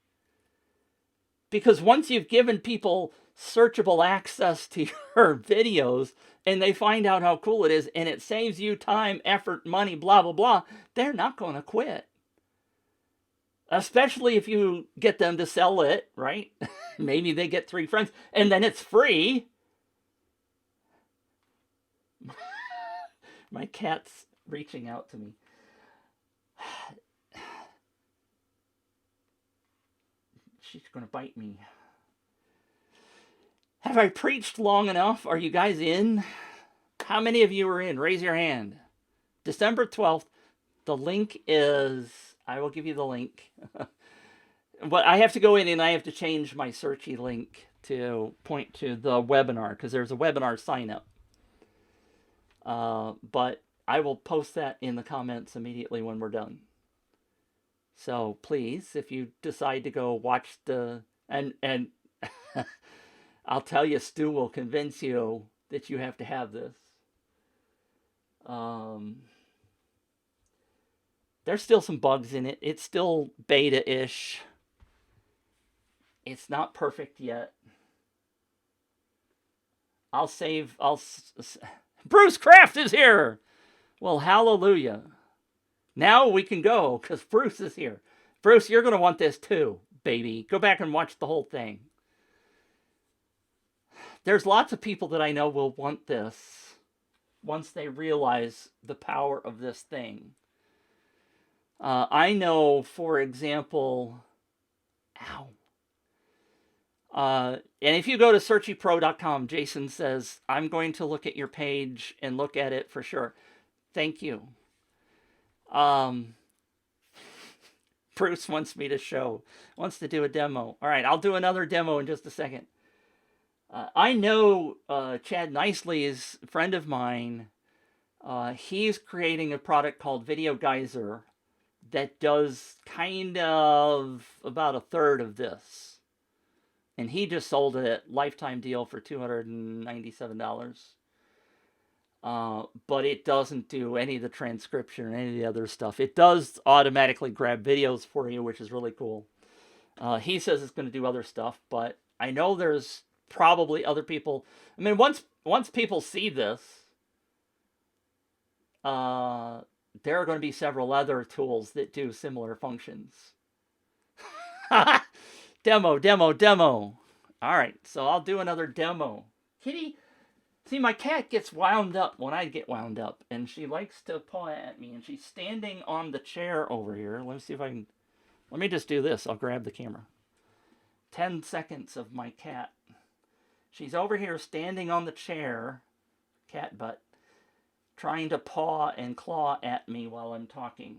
Because once you've given people searchable access to your videos and they find out how cool it is and it saves you time, effort, money, blah, blah, blah, they're not going to quit. Especially if you get them to sell it, right? Maybe they get 3 friends and then it's free. My cat's reaching out to me. She's going to bite me. Have I preached long enough? Are you guys in? How many of you are in? Raise your hand. December 12th. The link is... I will give you the link. But I have to go in and I have to change my Searchie link to point to the webinar because there's a webinar sign up. But I will post that in the comments immediately when we're done. So please, if you decide to go watch the... And I'll tell you, Stu will convince you that you have to have this. Um, there's still some bugs in it. It's still beta-ish. It's not perfect yet. Bruce Kraft is here! Well, hallelujah. Now we can go, because Bruce is here. Bruce, you're going to want this too, baby. Go back and watch the whole thing. There's lots of people that I know will want this once they realize the power of this thing. I know, for example, and if you go to searchiepro.com, Jason says, I'm going to look at your page and look at it for sure. Thank you. Bruce wants me to wants to do a demo. All right, I'll do another demo in just a second. I know Chad Nicely is a friend of mine. He's creating a product called Video Geyser that does kind of about a third of this. And he just sold it at lifetime deal for $297. But it doesn't do any of the transcription or any of the other stuff. It does automatically grab videos for you, which is really cool. He says it's going to do other stuff, but I know there's probably other people. I mean, once people see this, there are going to be several other tools that do similar functions. Demo. All right, so I'll do another demo. Kitty, see, my cat gets wound up when I get wound up, and she likes to paw at me, and she's standing on the chair over here. Let me see if I can... Let me just do this. I'll grab the camera. 10 seconds of my cat. She's over here standing on the chair, cat butt, trying to paw and claw at me while I'm talking.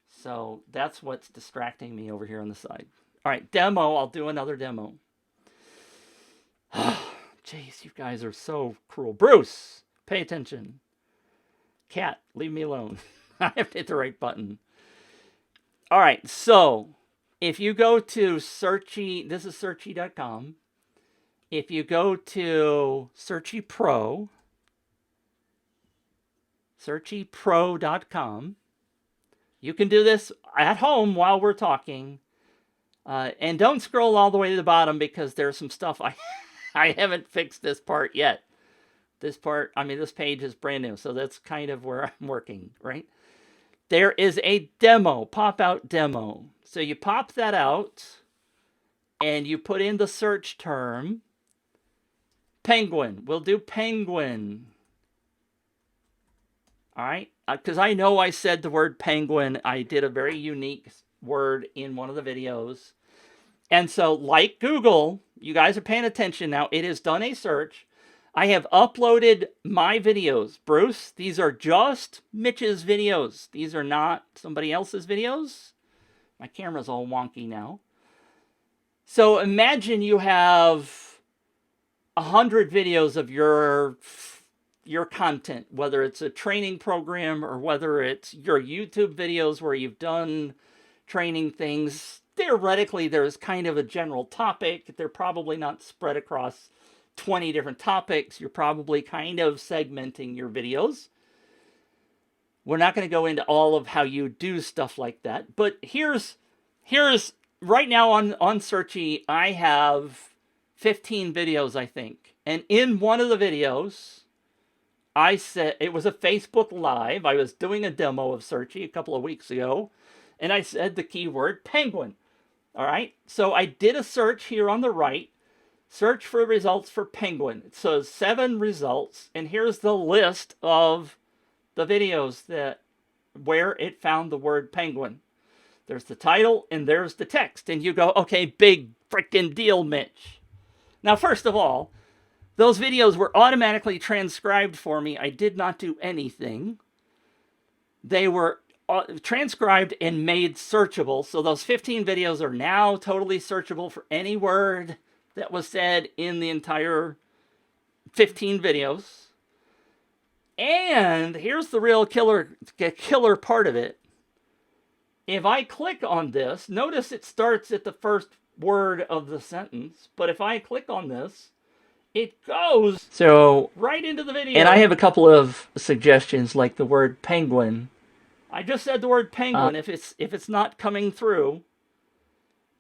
So that's what's distracting me over here on the side. All right, demo. I'll do another demo. Jeez, you guys are so cruel. Bruce, pay attention. Cat, leave me alone. I have to hit the right button. All right, so if you go to Searchie, this is Searchie.com. If you go to Searchie Pro, SearchiePro.com, you can do this at home while we're talking. And don't scroll all the way to the bottom because there's some stuff I haven't fixed this part yet. This page is brand new, so that's kind of where I'm working, right? There is a demo, pop-out demo. So you pop that out, and you put in the search term, penguin. We'll do penguin. All right? Because I know I said the word penguin. I did a very unique word in one of the videos. And so, like Google, you guys are paying attention now. It has done a search. I have uploaded my videos. Bruce, these are just Mitch's videos. These are not somebody else's videos. My camera's all wonky now. So imagine you have 100 videos of your content, whether it's a training program or whether it's your YouTube videos where you've done training things. Theoretically, there's kind of a general topic. They're probably not spread across 20 different topics. You're probably kind of segmenting your videos. We're not going to go into all of how you do stuff like that. But here's right now on Searchie, I have 15 videos, I think. And in one of the videos, I said, it was a Facebook Live. I was doing a demo of Searchie a couple of weeks ago. And I said the keyword penguin. All right. So I did a search here on the right. Search for results for penguin. It says 7 results. And here's the list of the videos where it found the word penguin. There's the title and there's the text. And you go, okay, big freaking deal, Mitch. Now, first of all, those videos were automatically transcribed for me. I did not do anything. They were transcribed and made searchable. So those 15 videos are now totally searchable for any word that was said in the entire 15 videos. And here's the real killer part of it. If I click on this, notice it starts at the first word of the sentence. But if I click on this, it goes so right into the video. And I have a couple of suggestions, like the word penguin. I just said the word penguin. If it's not coming through,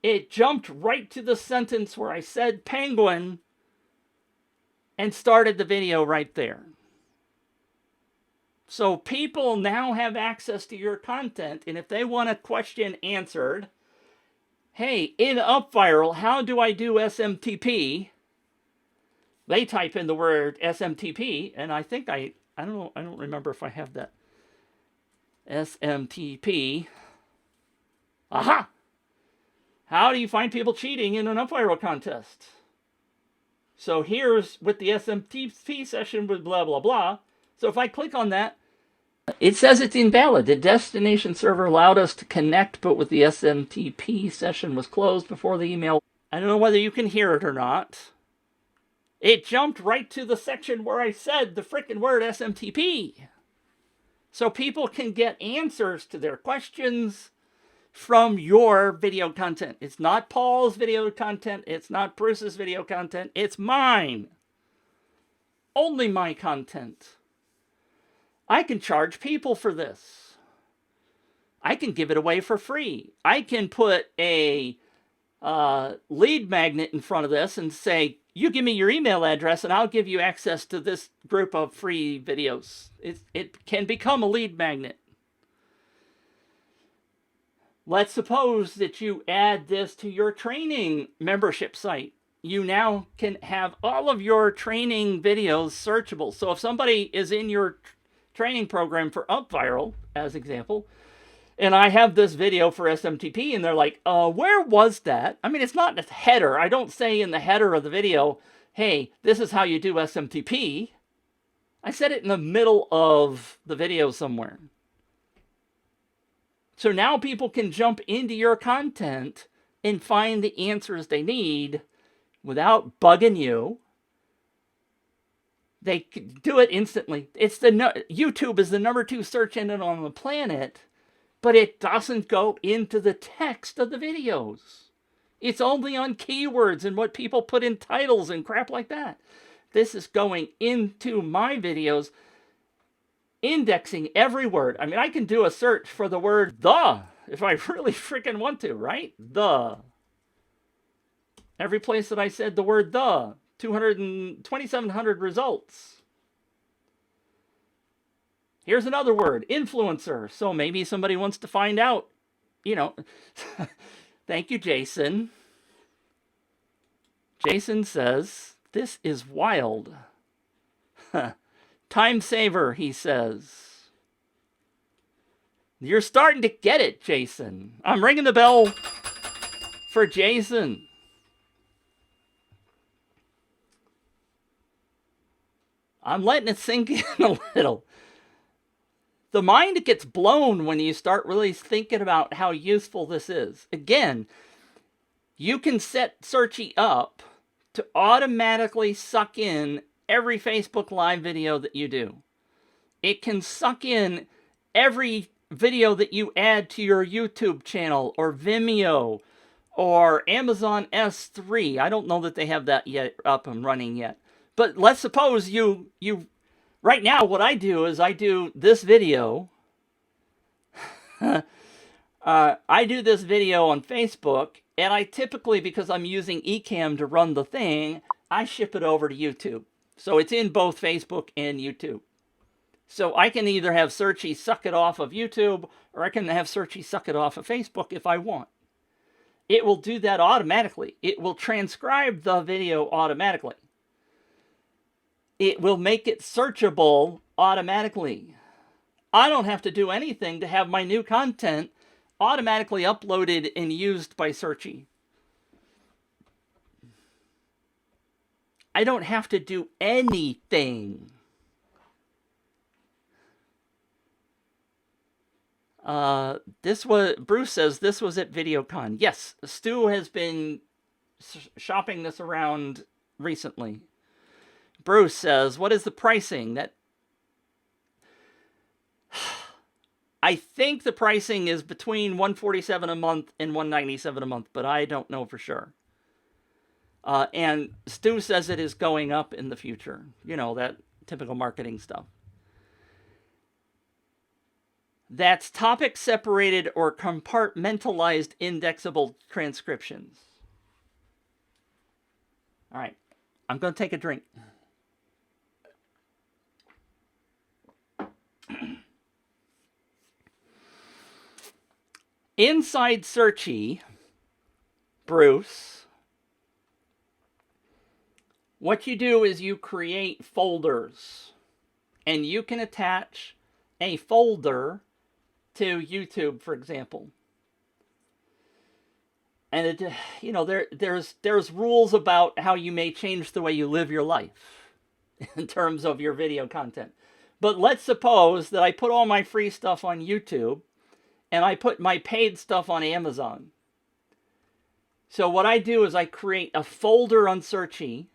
it jumped right to the sentence where I said penguin and started the video right there. So people now have access to your content, and if they want a question answered, hey, in UpViral, how do I do SMTP? They type in the word SMTP, and I think I don't remember if I have that. SMTP. Aha! How do you find people cheating in an UpViral contest? So here's with the SMTP session with blah, blah, blah. So if I click on that, it says it's invalid. The destination server allowed us to connect, but with the SMTP session was closed before the email. I don't know whether you can hear it or not. It jumped right to the section where I said the frickin' word SMTP. So people can get answers to their questions from your video content. It's not Paul's video content. It's not Bruce's video content. It's mine. Only my content. I can charge people for this. I can give it away for free. I can put a lead magnet in front of this and say, you give me your email address and I'll give you access to this group of free videos. It can become a lead magnet. Let's suppose that you add this to your training membership site. You now can have all of your training videos searchable. So if somebody is in your training program for UpViral, as example, and I have this video for SMTP, and they're like, where was that? I mean, it's not a header. I don't say in the header of the video, hey, this is how you do SMTP. I said it in the middle of the video somewhere. So now people can jump into your content and find the answers they need without bugging you. They can do it instantly. YouTube is the #2 search engine on the planet, but it doesn't go into the text of the videos. It's only on keywords and what people put in titles and crap like that. This is going into my videos, indexing every word. I mean, I can do a search for the word the if I really freaking want to, right? The. Every place that I said the word the, 2,700 results. Here's another word, influencer. So maybe somebody wants to find out, Thank you, Jason. Jason says, this is wild. Time saver, he says. You're starting to get it, Jason. I'm ringing the bell for Jason. I'm letting it sink in a little. The mind gets blown when you start really thinking about how useful this is. Again, you can set Searchie up to automatically suck in every Facebook Live video that you do. It can suck in every video that you add to your YouTube channel or Vimeo or Amazon S3. I don't know that they have that yet up and running yet. But let's suppose you right now what I do is I do this video. I do this video on Facebook, and I typically, because I'm using Ecamm to run the thing, I ship it over to YouTube. So it's in both Facebook and YouTube. So I can either have Searchie suck it off of YouTube, or I can have Searchie suck it off of Facebook if I want. It will do that automatically. It will transcribe the video automatically. It will make it searchable automatically. I don't have to do anything to have my new content automatically uploaded and used by Searchie. I don't have to do anything. Bruce says this was at VideoCon. Yes, Stu has been shopping this around recently. Bruce says, what is the pricing? I think the pricing is between $147 a month and $197 a month, but I don't know for sure. And Stu says it is going up in the future. You know, that typical marketing stuff. That's topic separated or compartmentalized indexable transcriptions. All right, I'm going to take a drink. Inside Searchie, Bruce, what you do is you create folders, and you can attach a folder to YouTube, for example. And it, you know, there's rules about how you may change the way you live your life in terms of your video content. But let's suppose that I put all my free stuff on YouTube and I put my paid stuff on Amazon. So what I do is I create a folder on Searchie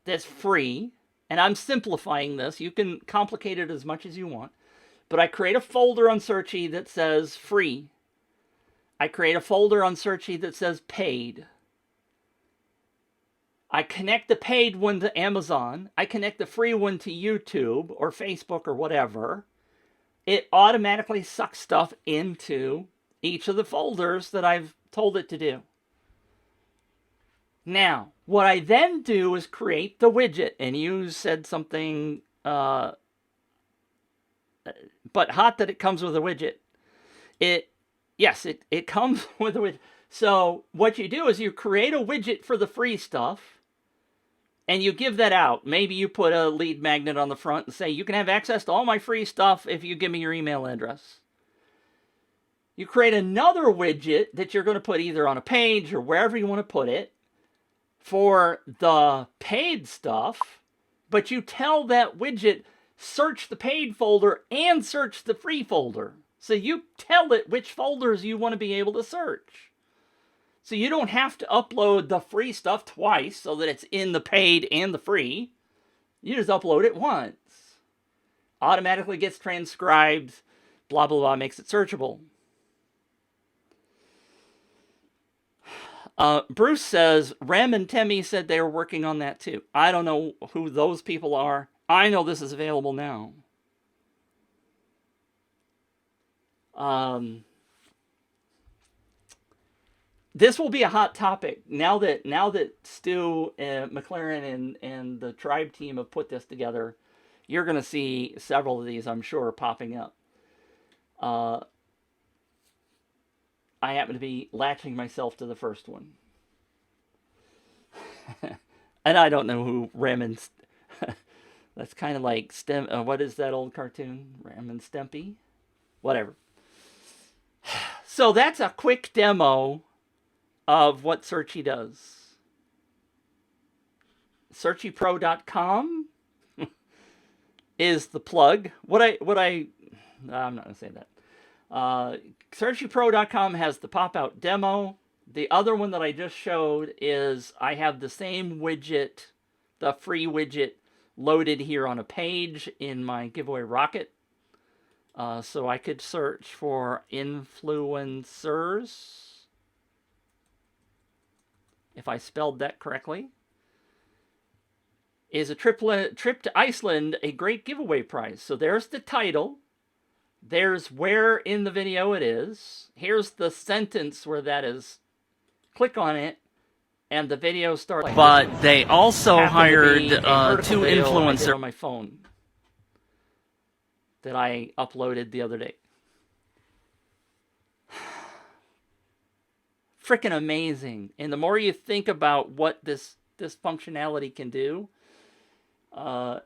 that's free, and I'm simplifying this. You can complicate it as much as you want. But I create a folder on Searchie that says free. I create a folder on Searchie that says paid. I connect the paid one to Amazon. I connect the free one to YouTube or Facebook or whatever. It automatically sucks stuff into each of the folders that I've told it to do. Now, what I then do is create the widget. And you said something, but hot that it comes with a widget. Yes, it comes with a widget. So what you do is you create a widget for the free stuff, and you give that out. Maybe you put a lead magnet on the front and say, you can have access to all my free stuff if you give me your email address. You create another widget that you're going to put either on a page or wherever you want to put it for the paid stuff, but you tell that widget, search the paid folder and search the free folder. So you tell it which folders you want to be able to search. So you don't have to upload the free stuff twice so that it's in the paid and the free. You just upload it once. Automatically gets transcribed, blah, blah, blah, makes it searchable. Bruce says, Rem and Temmie said they were working on that too. I don't know who those people are. I know this is available now. This will be a hot topic now that Stu McLaren and the Tribe team have put this together. You're going to see several of these, I'm sure, popping up. I happen to be latching myself to the first one. And I don't know who Rem and... That's kind of like... what is that old cartoon? Rem and Stimpy? Whatever. So that's a quick demo of what Searchie does. SearchiePro.com is the plug. I'm not going to say that. SearchiePro.com has the pop-out demo. The other one that I just showed is I have the same widget, the free widget, loaded here on a page in my giveaway rocket. So I could search for influencers, if I spelled that correctly. Is a trip to Iceland a great giveaway prize? So there's the title. There's where in the video it is. Here's the sentence where that is. Click on it, and the video starts. But they also hired two influencers on my phone that I uploaded the other day. Freaking amazing. And the more you think about what this functionality can do,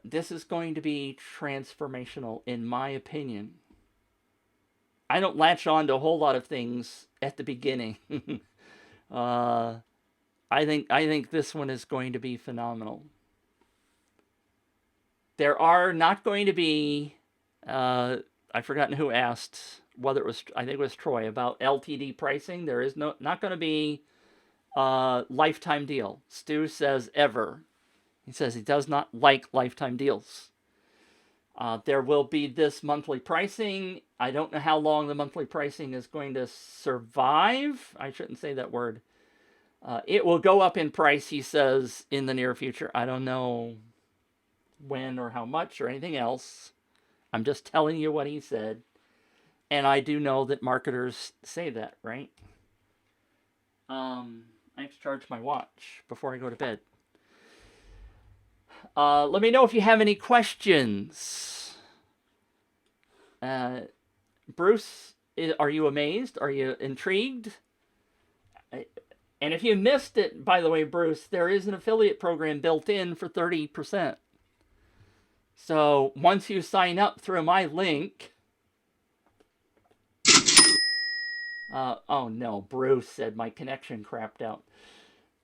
this is going to be transformational, in my opinion. I don't latch on to a whole lot of things at the beginning. I think this one is going to be phenomenal. There are not going to be... I've forgotten who asked whether it was, I think it was Troy, about LTD pricing. There is not going to be a lifetime deal. Stu says ever. He says he does not like lifetime deals. There will be this monthly pricing. I don't know how long the monthly pricing is going to survive. I shouldn't say that word. It will go up in price, he says, in the near future. I don't know when or how much or anything else. I'm just telling you what he said. And I do know that marketers say that, right? I have to charge my watch before I go to bed. Let me know if you have any questions. Bruce, are you amazed? Are you intrigued? And if you missed it, by the way, Bruce, there is an affiliate program built in for 30%. So once you sign up through my link... oh no, Bruce said my connection crapped out.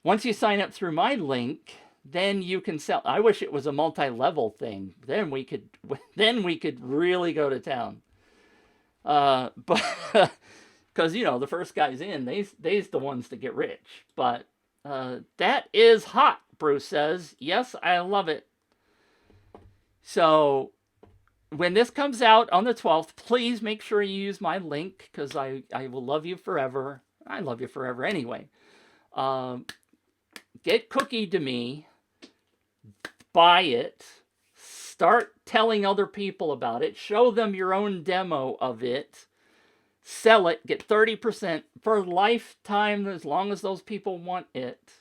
Once you sign up through my link, then you can sell. I wish it was a multi-level thing. Then we could really go to town. But because the first guys in, they's the ones that get rich. But that is hot, Bruce says. Yes, I love it. So when this comes out on the 12th, please make sure you use my link, because I will love you forever. I love you forever anyway. Get Cookie to me. Buy it. Start telling other people about it. Show them your own demo of it. Sell it. Get 30% for a lifetime, as long as those people want it.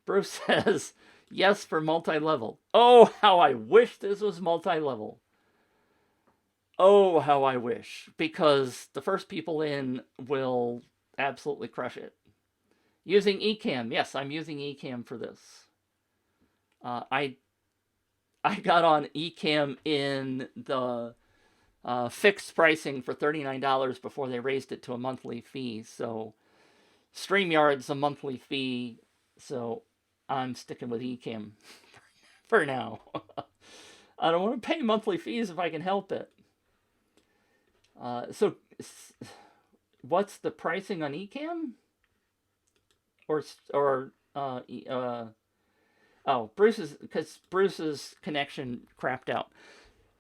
Bruce says, yes, for multi-level. Oh, how I wish this was multi-level. Oh, how I wish. Because the first people in will absolutely crush it. Using Ecamm. Yes, I'm using Ecamm for this. I got on Ecamm in the fixed pricing for $39 before they raised it to a monthly fee. So StreamYard's a monthly fee. So I'm sticking with Ecamm for now. I don't want to pay monthly fees if I can help it. So what's the pricing on Ecamm? Bruce's connection crapped out.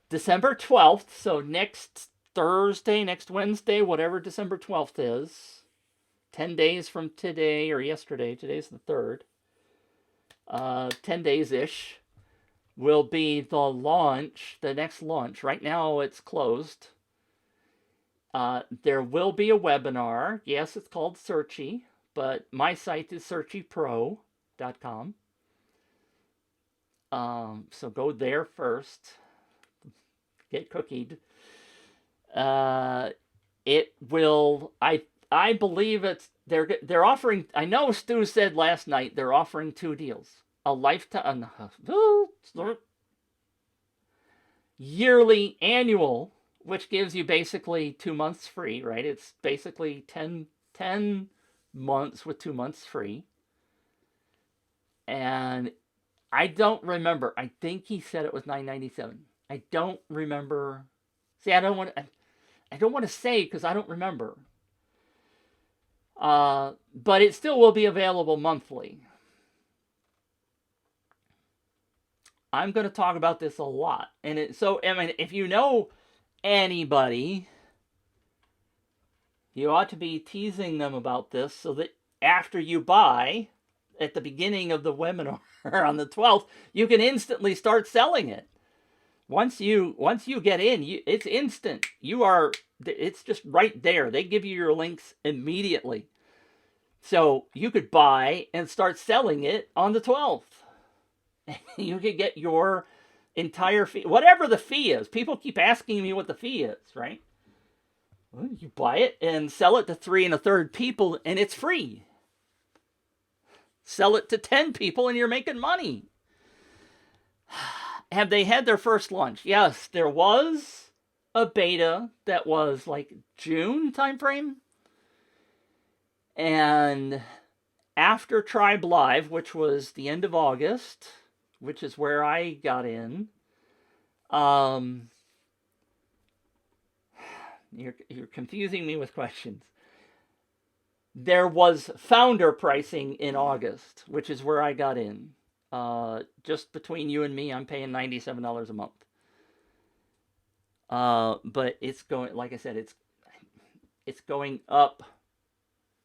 December 12th, so next Thursday, next Wednesday, whatever December 12th is, 10 days from today or yesterday, today's the 3rd, 10 days-ish, will be the next launch. Right now it's closed. There will be a webinar. Yes, it's called Searchie, but my site is searchiepro.com. So go there first. Get cookied. It will. I believe they're offering. I know Stu said last night they're offering 2 deals: a lifetime, yearly, annual, which gives you basically 2 months free. Right? It's basically 10 months with 2 months free. And I don't remember. I think he said it was $9.97. I don't remember. See, I don't want to say because I don't remember. But it still will be available monthly. I'm going to talk about this a lot. And if you know anybody, you ought to be teasing them about this so that after you buy at the beginning of the webinar on the 12th, you can instantly start selling it. Once you get in, it's instant. It's just right there. They give you your links immediately. So you could buy and start selling it on the 12th. You could get your entire fee, whatever the fee is. People keep asking me what the fee is, right? Well, you buy it and sell it to 3 1/3 people and it's free. Sell it to 10 people and you're making money. Have they had their first launch? Yes, there was a beta that was like June timeframe. And after Tribe Live, which was the end of August, which is where I got in, you're confusing me with questions. There was founder pricing in August, which is where I got in. Just between you and me, I'm paying $97 a month. But it's going, like I said, it's going up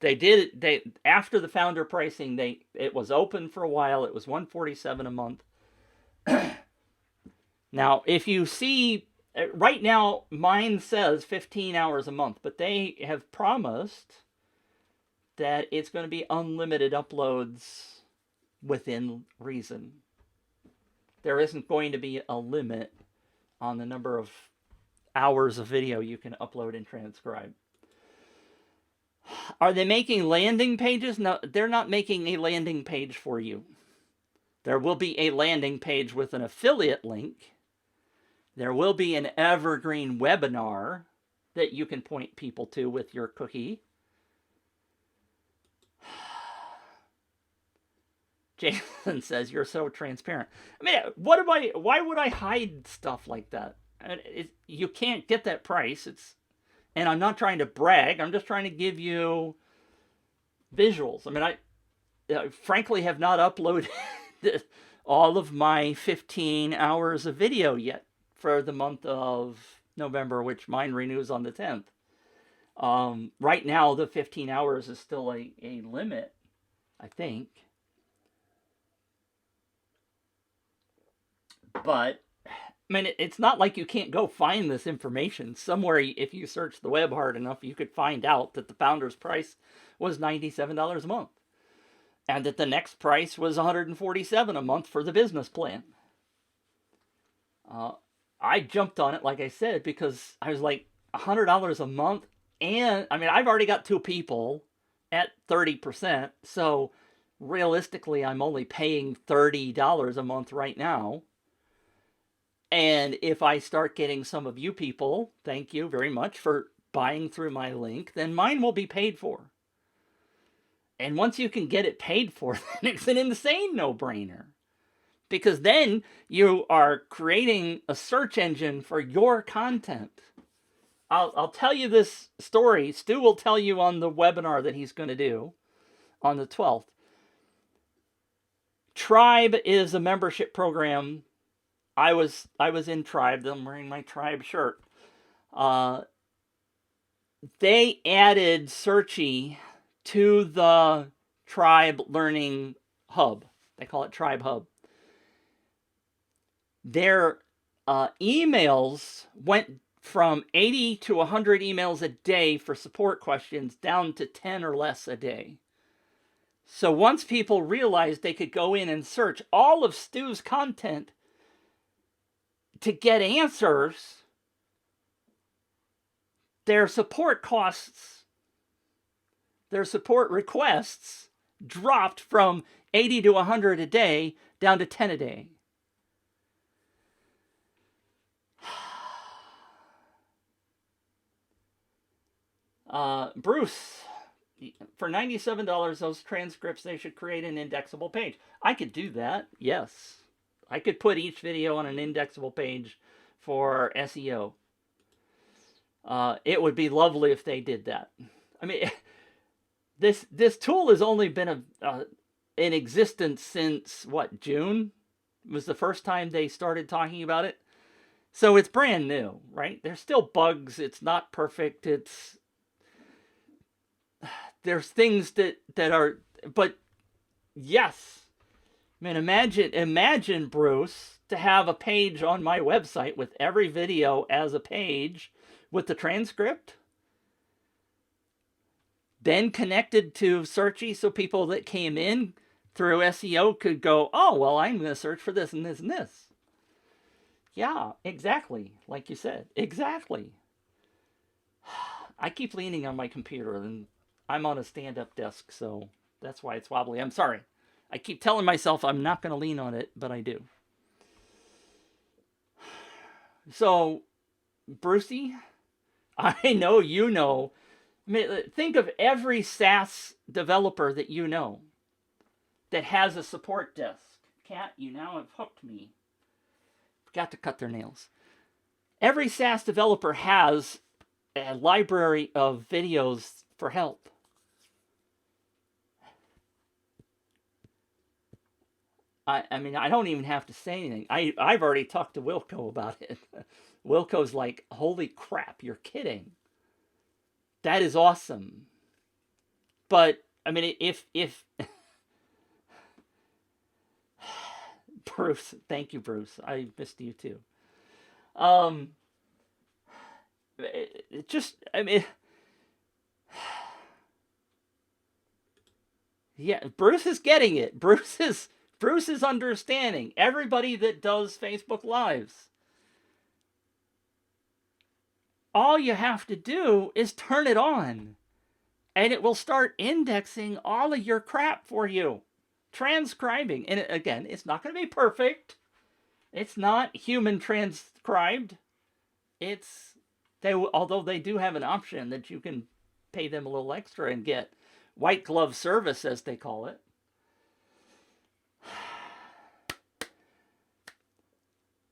They did they after the founder pricing, it was open for a while. It was $147 a month. Now, if you see right now, mine says 15 hours a month, but they have promised that it's going to be unlimited uploads within reason. There isn't going to be a limit on the number of hours of video you can upload and transcribe. Are they making landing pages? No, they're not making a landing page for you. There will be a landing page with an affiliate link. There will be an evergreen webinar that you can point people to with your cookie. Jason says, you're so transparent. I mean, why would I hide stuff like that? You can't get that price. And I'm not trying to brag. I'm just trying to give you visuals. I mean, I frankly have not uploaded all of my 15 hours of video yet for the month of November, which mine renews on the 10th. Right now, the 15 hours is still a limit, I think. But, I mean, it's not like you can't go find this information. Somewhere, if you search the web hard enough, you could find out that the founder's price was $97 a month. And that the next price was $147 a month for the business plan. I jumped on it, like I said, because I was like, $100 a month. And, I mean, I've already got 2 people at 30%. So, realistically, I'm only paying $30 a month right now. And if I start getting some of you people, thank you very much for buying through my link, then mine will be paid for. And once you can get it paid for, then it's an insane no-brainer. Because then you are creating a search engine for your content. I'll tell you this story. Stu will tell you on the webinar that he's going to do on the 12th. Tribe is a membership program. I was in Tribe. I'm wearing my Tribe shirt. They added Searchie to the Tribe Learning Hub. They call it Tribe Hub. Their emails went from 80 to 100 emails a day for support questions down to 10 or less a day. So once people realized they could go in and search all of Stu's content to get answers, their support costs, their support requests dropped from 80 to 100 a day down to 10 a day. Bruce, for $97, those transcripts, they should create an indexable page. I could do that, yes. I could put each video on an indexable page for SEO. It would be lovely if they did that. I mean, this tool has only been in existence since, what, June? Was the first time they started talking about it. So it's brand new, right? There's still bugs. It's not perfect. There's things that are, but yes. I mean, imagine, Bruce, to have a page on my website with every video as a page with the transcript, then connected to Searchie so people that came in through SEO could go, oh, well, I'm going to search for this and this and this. Yeah, exactly. Like you said, exactly. I keep leaning on my computer, and I'm on a stand-up desk, so that's why it's wobbly. I'm sorry. I keep telling myself I'm not going to lean on it, but I do. So, Brucey, I know you know. I mean, think of every SaaS developer that you know that has a support desk. Cat, you now have hooked me. Forgot to cut their nails. Every SaaS developer has a library of videos for help. I mean, I don't even have to say anything. I've already talked to Wilco about it. Wilco's like, holy crap, you're kidding. That is awesome. But I mean, if Bruce, thank you, Bruce. I missed you too. Um, it just, I mean, yeah, Bruce is getting it. Bruce is understanding. Everybody that does Facebook Lives, all you have to do is turn it on, and it will start indexing all of your crap for you, transcribing. And again, it's not going to be perfect. It's not human transcribed. It's although they do have an option that you can pay them a little extra and get white glove service, as they call it.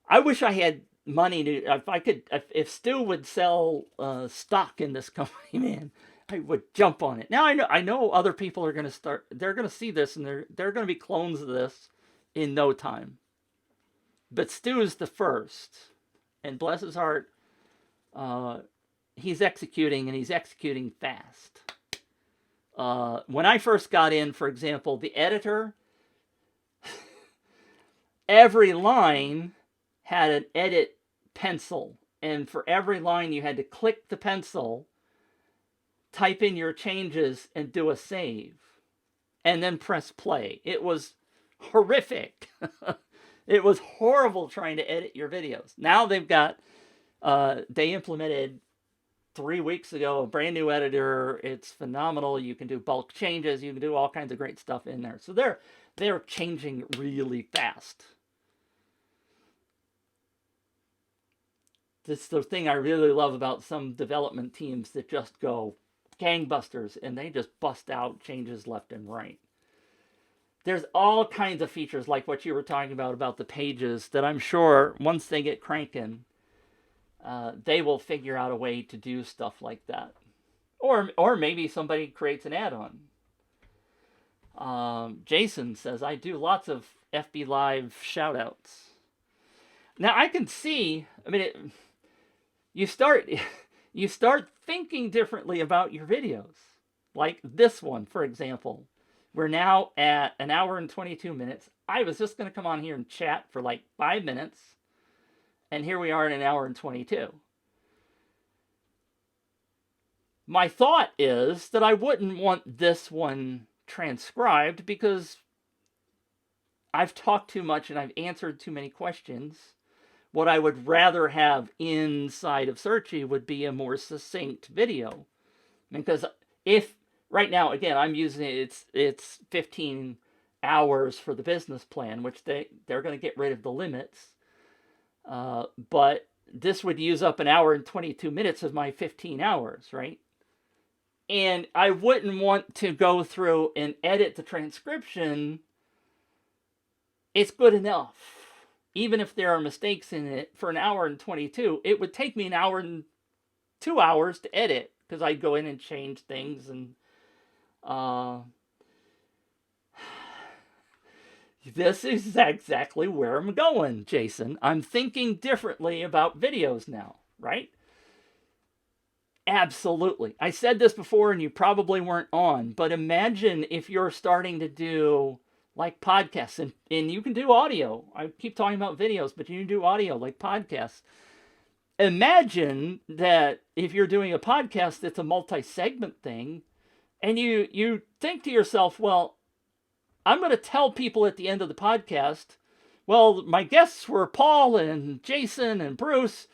I wish I had money to, if I could, if Stu would sell stock in this company, man, I would jump on it. Now I know other people are going to start, they're going to see this, and they're going to be clones of this in no time. But Stu is the first, and bless his heart, he's executing, and he's executing fast. When I first got in, for example, the editor, every line had an edit pencil, and for every line you had to click the pencil, type in your changes, and do a save, and then press play. It was horrific. It was horrible trying to edit your videos. Now they've got, they implemented 3 weeks ago a brand new editor. It's phenomenal. You can do bulk changes. You can do all kinds of great stuff in there. So they're changing really fast. This is the thing I really love about some development teams that just go gangbusters, and they just bust out changes left and right. There's all kinds of features like what you were talking about the pages, that I'm sure once they get cranking, they will figure out a way to do stuff like that. Or maybe somebody creates an add-on. Jason says, I do lots of FB Live shout-outs. Now, I can see, I mean, you start thinking differently about your videos. Like this one, for example. We're now at 1 hour and 22 minutes. I was just going to come on here and chat for like 5 minutes. And here we are at 1 hour and 22. My thought is that I wouldn't want this one transcribed because I've talked too much and I've answered too many questions. What I would rather have inside of Searchie would be a more succinct video. Because if right now, again, I'm using it's 15 hours for the business plan, which they're going to get rid of the limits. But this would use up 1 hour and 22 minutes of my 15 hours, right? And I wouldn't want to go through and edit the transcription. It's good enough. Even if there are mistakes in it, for 1 hour and 22, it would take me 1 hour and 2 hours to edit, because I'd go in and change things. And this is exactly where I'm going, Jason. I'm thinking differently about videos now, right? Absolutely. I said this before and you probably weren't on, but imagine if you're starting to do like podcasts, and you can do audio. I keep talking about videos, but you can do audio like podcasts. Imagine that if you're doing a podcast that's a multi-segment thing, and you think to yourself, well, I'm going to tell people at the end of the podcast, well, my guests were Paul and Jason and Bruce,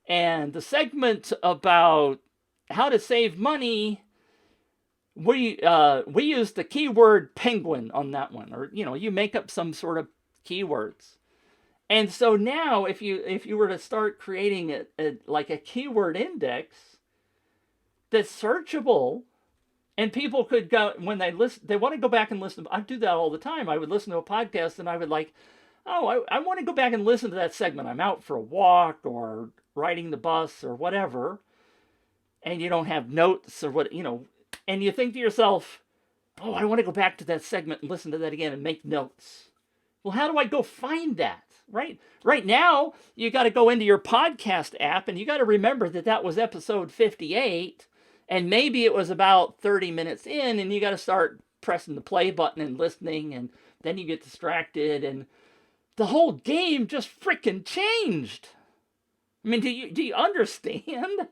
and the segment about how to save money, we used the keyword penguin on that one, or you make up some sort of keywords. And so now if you were to start creating like a keyword index that's searchable, and people could go, when they listen, they want to go back and listen. I do that all the time. I would listen to a podcast and I would like, oh, I want to go back and listen to that segment. I'm out for a walk or riding the bus or whatever, and you don't have notes or what, and you think to yourself, oh, I want to go back to that segment and listen to that again and make notes. Well, how do I go find that? Right now, you got to go into your podcast app and you got to remember that was episode 58. And maybe it was about 30 minutes in, and you got to start pressing the play button and listening, and then you get distracted, and the whole game just freaking changed. I mean, do you understand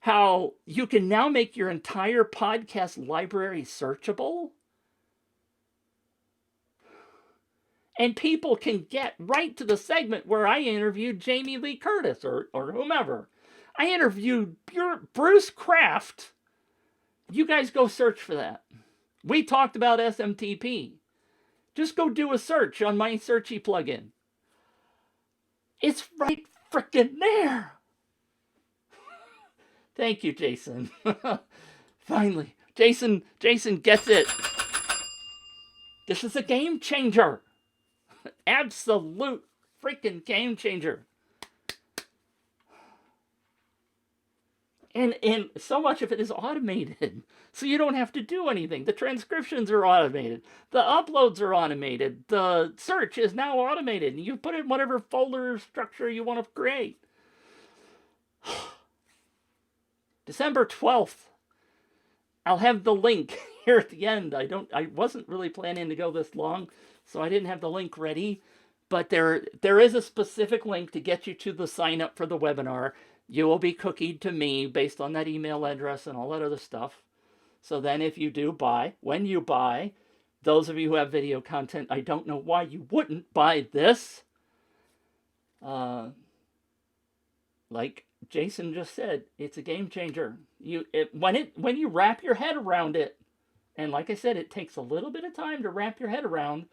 how you can now make your entire podcast library searchable? And people can get right to the segment where I interviewed Jamie Lee Curtis or whomever. I interviewed Bruce Kraft. You guys go search for that. We talked about SMTP. Just go do a search on my Searchie plugin. It's right frickin' there. Thank you, Jason. Finally, Jason gets it. This is a game changer. Absolute freaking game changer. And so much of it is automated. So you don't have to do anything. The transcriptions are automated. The uploads are automated. The search is now automated. And you put it in whatever folder structure you want to create. December 12th. I'll have the link here at the end. I wasn't really planning to go this long, so I didn't have the link ready. But there is a specific link to get you to the sign up for the webinar. You will be cookied to me based on that email address and all that other stuff. So then if you do buy, when you buy, those of you who have video content, I don't know why you wouldn't buy this. Like Jason just said, it's a game changer. When you wrap your head around it, and like I said, it takes a little bit of time to wrap your head around,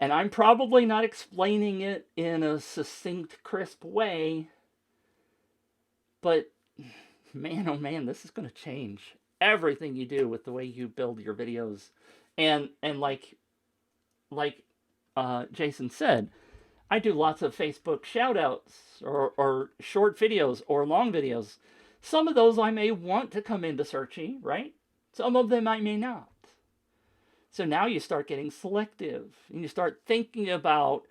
and I'm probably not explaining it in a succinct, crisp way, but man, oh man, this is going to change everything you do with the way you build your videos. And like Jason said, I do lots of Facebook shout outs or short videos or long videos. Some of those I may want to come into Searchie, right? Some of them I may not. So now you start getting selective and you start thinking about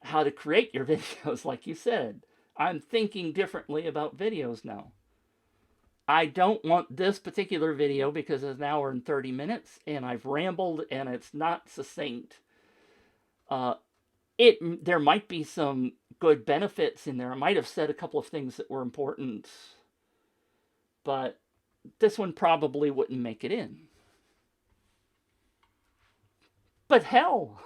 how to create your videos, like you said. I'm thinking differently about videos now. I don't want this particular video because it's an hour and 30 minutes and I've rambled and it's not succinct. There might be some good benefits in there. I might have said a couple of things that were important, but this one probably wouldn't make it in. But hell,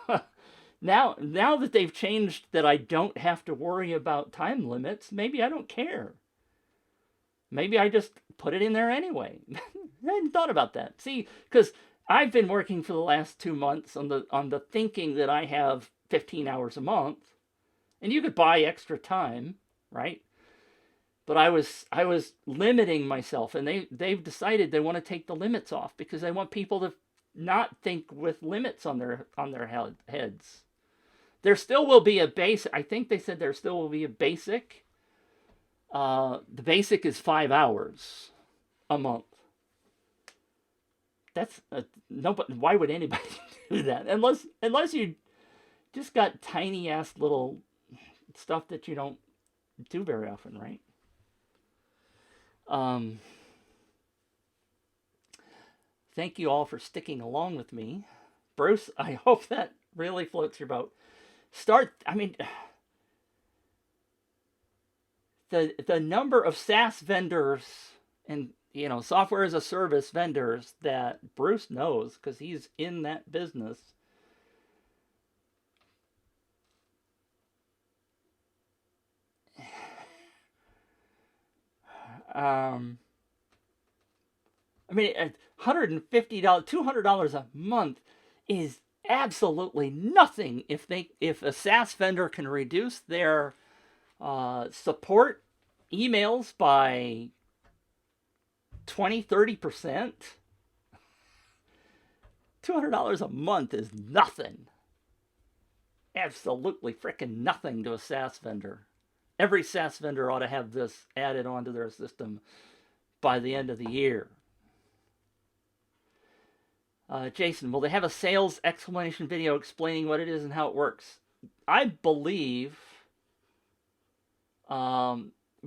now that they've changed that I don't have to worry about time limits, maybe I don't care. Maybe I just put it in there anyway. I hadn't thought about that. See, because I've been working for the last 2 months on the thinking that I have 15 hours a month, and you could buy extra time, right? But I was limiting myself, and they've decided they want to take the limits off because they want people to not think with limits on their heads. There still will be a base. I think they said there still will be a basic. The basic is 5 hours a month. That's no, but why would anybody do that? Unless you just got tiny ass little stuff that you don't do very often, right? Thank you all for sticking along with me. Bruce, I hope that really floats your boat. The number of SaaS vendors and software as a service vendors that Bruce knows because he's in that business. I mean, $150, $200 a month is absolutely nothing if a SaaS vendor can reduce their support emails by 20-30%. $200 a month is nothing. Absolutely freaking nothing to a SaaS vendor. Every SaaS vendor ought to have this added onto their system by the end of the year. Jason, will they have a sales explanation video explaining what it is and how it works? I believe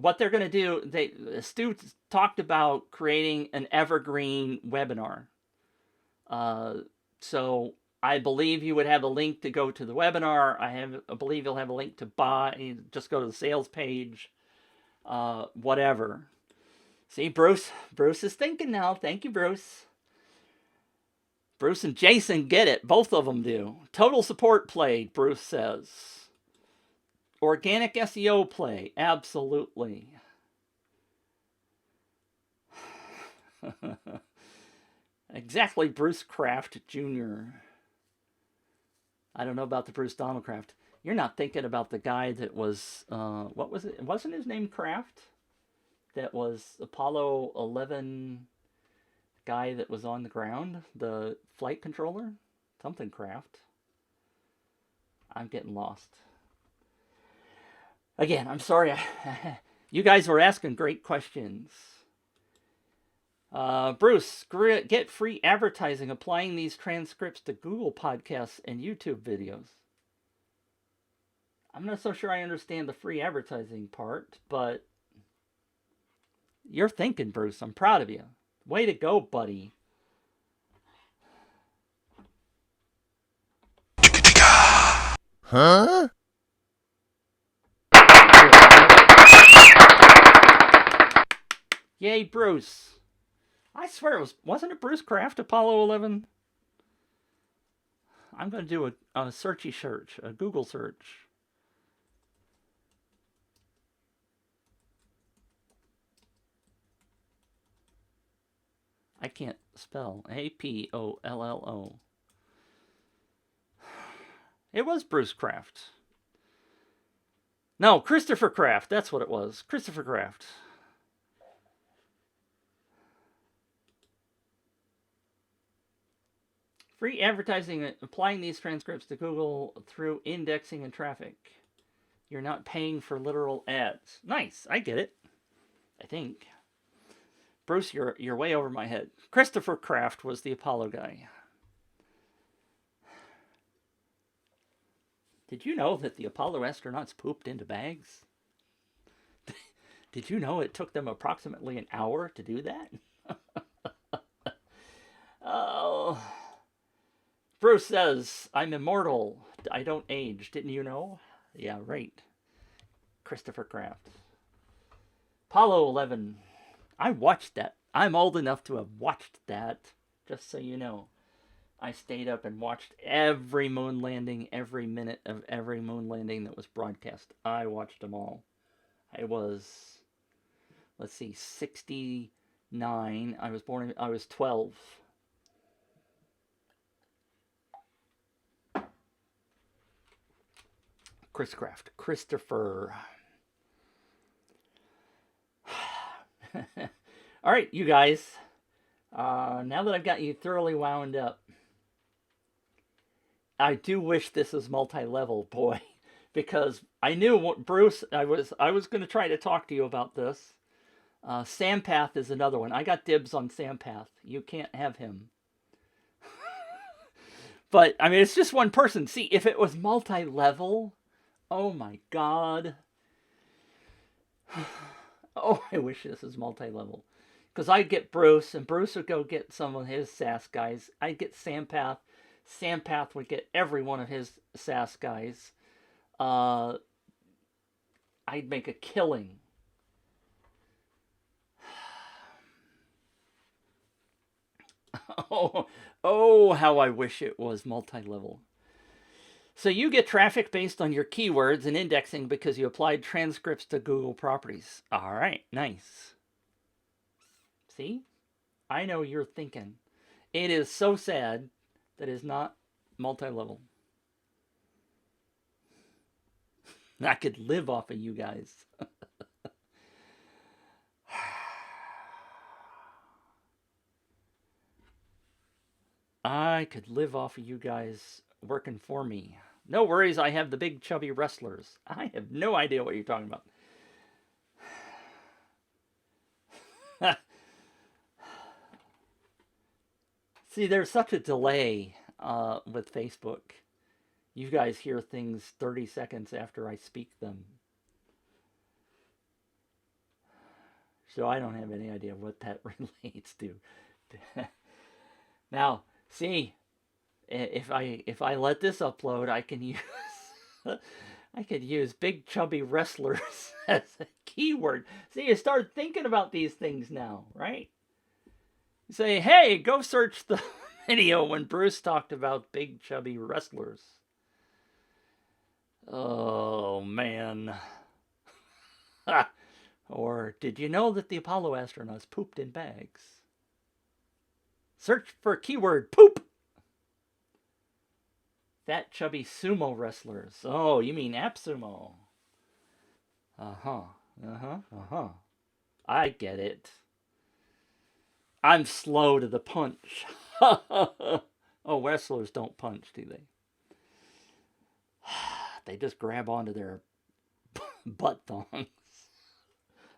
what they're going to do, Stu talked about creating an evergreen webinar. So I believe you would have a link to go to the webinar. I believe you'll have a link to buy. Just go to the sales page, whatever. See, Bruce is thinking now. Thank you, Bruce. Bruce and Jason get it. Both of them do. Total support play, Bruce says. Organic SEO play, absolutely. Exactly, Bruce Kraft Jr. I don't know about the Bruce Donald Kraft. You're not thinking about the guy that was, what was it? Wasn't his name Kraft? That was Apollo 11 guy that was on the ground? The flight controller? Something Kraft. I'm getting lost. Again, I'm sorry. You guys were asking great questions. Bruce, get free advertising applying these transcripts to Google Podcasts and YouTube videos. I'm not so sure I understand the free advertising part, but you're thinking, Bruce. I'm proud of you. Way to go, buddy. Huh? Yay, Bruce. I swear wasn't it Bruce Kraft, Apollo 11? I'm going to do a searchy search, a Google search. I can't spell. Apollo. It was Bruce Kraft. No, Christopher Kraft. That's what it was. Christopher Kraft. Free advertising, applying these transcripts to Google through indexing and traffic. You're not paying for literal ads. Nice, I get it. I think. Bruce, you're way over my head. Christopher Kraft was the Apollo guy. Did you know that the Apollo astronauts pooped into bags? Did you know it took them approximately an hour to do that? Oh. Bruce says, I'm immortal. I don't age. Didn't you know? Yeah, right. Christopher Kraft. Apollo 11. I watched that. I'm old enough to have watched that. Just so you know. I stayed up and watched every moon landing, every minute of every moon landing that was broadcast. I watched them all. I was, let's see, 69. I was 12. Chris Kraft. Christopher. All right, you guys. Now that I've got you thoroughly wound up, I do wish this was multi-level, boy, because I knew what Bruce. I was going to try to talk to you about this. Sampath is another one. I got dibs on Sampath. You can't have him. But I mean, it's just one person. See, if it was multi-level, oh my God. Oh, I wish this was multi-level. Because I'd get Bruce, and Bruce would go get some of his SAS guys. I'd get Sampath. Sampath would get every one of his SAS guys. I'd make a killing. Oh, how I wish it was multi-level. So you get traffic based on your keywords and indexing because you applied transcripts to Google properties. All right, nice. See? I know you're thinking. It is so sad that it's not multi-level. I could live off of you guys. I could live off of you guys working for me. No worries, I have the big chubby wrestlers. I have no idea what you're talking about. See, there's such a delay with Facebook. You guys hear things 30 seconds after I speak them. So I don't have any idea what that relates to. Now, see, if I let this upload, I can use I could use big chubby wrestlers as a keyword. See, you start thinking about these things now, right? You say, hey, go search the video when Bruce talked about big chubby wrestlers. Oh man. Or did you know that the Apollo astronauts pooped in bags? Search for keyword poop. Fat chubby sumo wrestlers. Oh, you mean AppSumo. Uh-huh. I get it. I'm slow to the punch. Oh, wrestlers don't punch, do they? They just grab onto their butt thongs.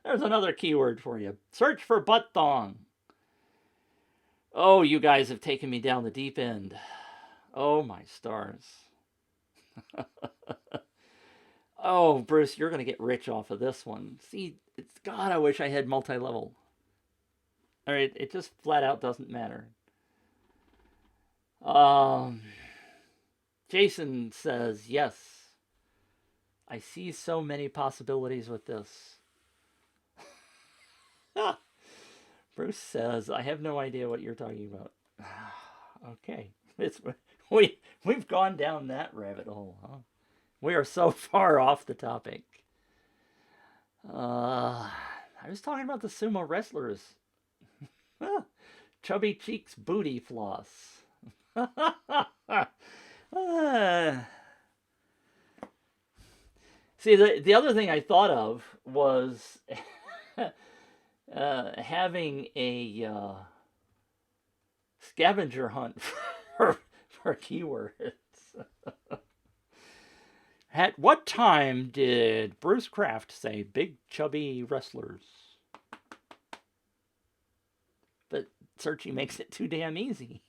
There's another keyword for you. Search for butt thong. Oh, you guys have taken me down the deep end. Oh, my stars. Oh, Bruce, you're going to get rich off of this one. See, it's God, I wish I had multi-level. All right, it just flat out doesn't matter. Jason says, yes. I see so many possibilities with this. Bruce says, I have no idea what you're talking about. Okay. We've gone down that rabbit hole, huh? We are so far off the topic. I was talking about the sumo wrestlers. Chubby Cheeks booty floss. See, the other thing I thought of was having a scavenger hunt for keywords. At what time did Bruce Kraft say big chubby wrestlers? But Searchie makes it too damn easy.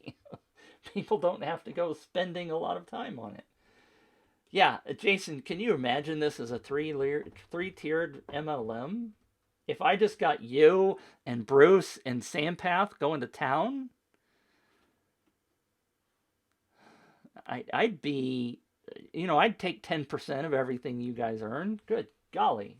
People don't have to go spending a lot of time on it. Yeah, Jason, can you imagine this as a three-tiered MLM? If I just got you and Bruce and Sampath going to town, I'd be, I'd take 10% of everything you guys earn. Good golly.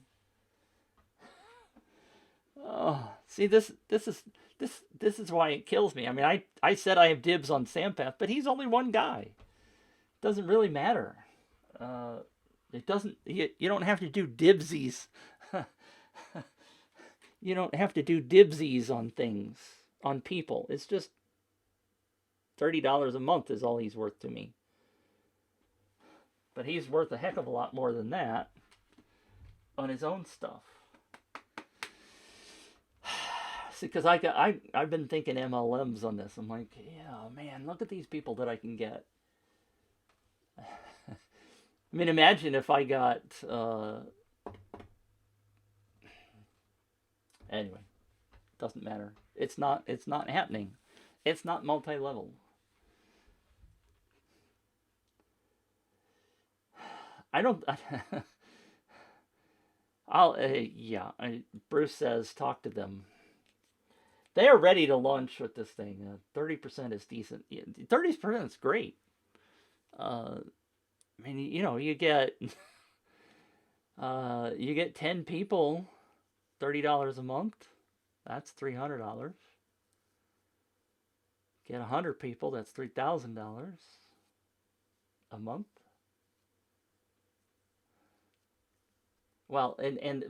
Oh, see, this is why it kills me. I mean, I said I have dibs on Sampath, but he's only one guy. It doesn't really matter. It doesn't. You don't have to do dibsies. You don't have to do dibsies on things, on people. It's just $30 a month is all he's worth to me. But he's worth a heck of a lot more than that on his own stuff. See, because I've been thinking MLMs on this. I'm like, yeah, man, look at these people that I can get. I mean, imagine if I got. Anyway, doesn't matter. It's not happening. It's not multi-level. I don't. Bruce says talk to them. They are ready to launch with this thing. 30% is decent. 30% is great. I mean, you get 10 people, $30 a month. That's $300. Get 100 people, that's $3,000 a month. Well,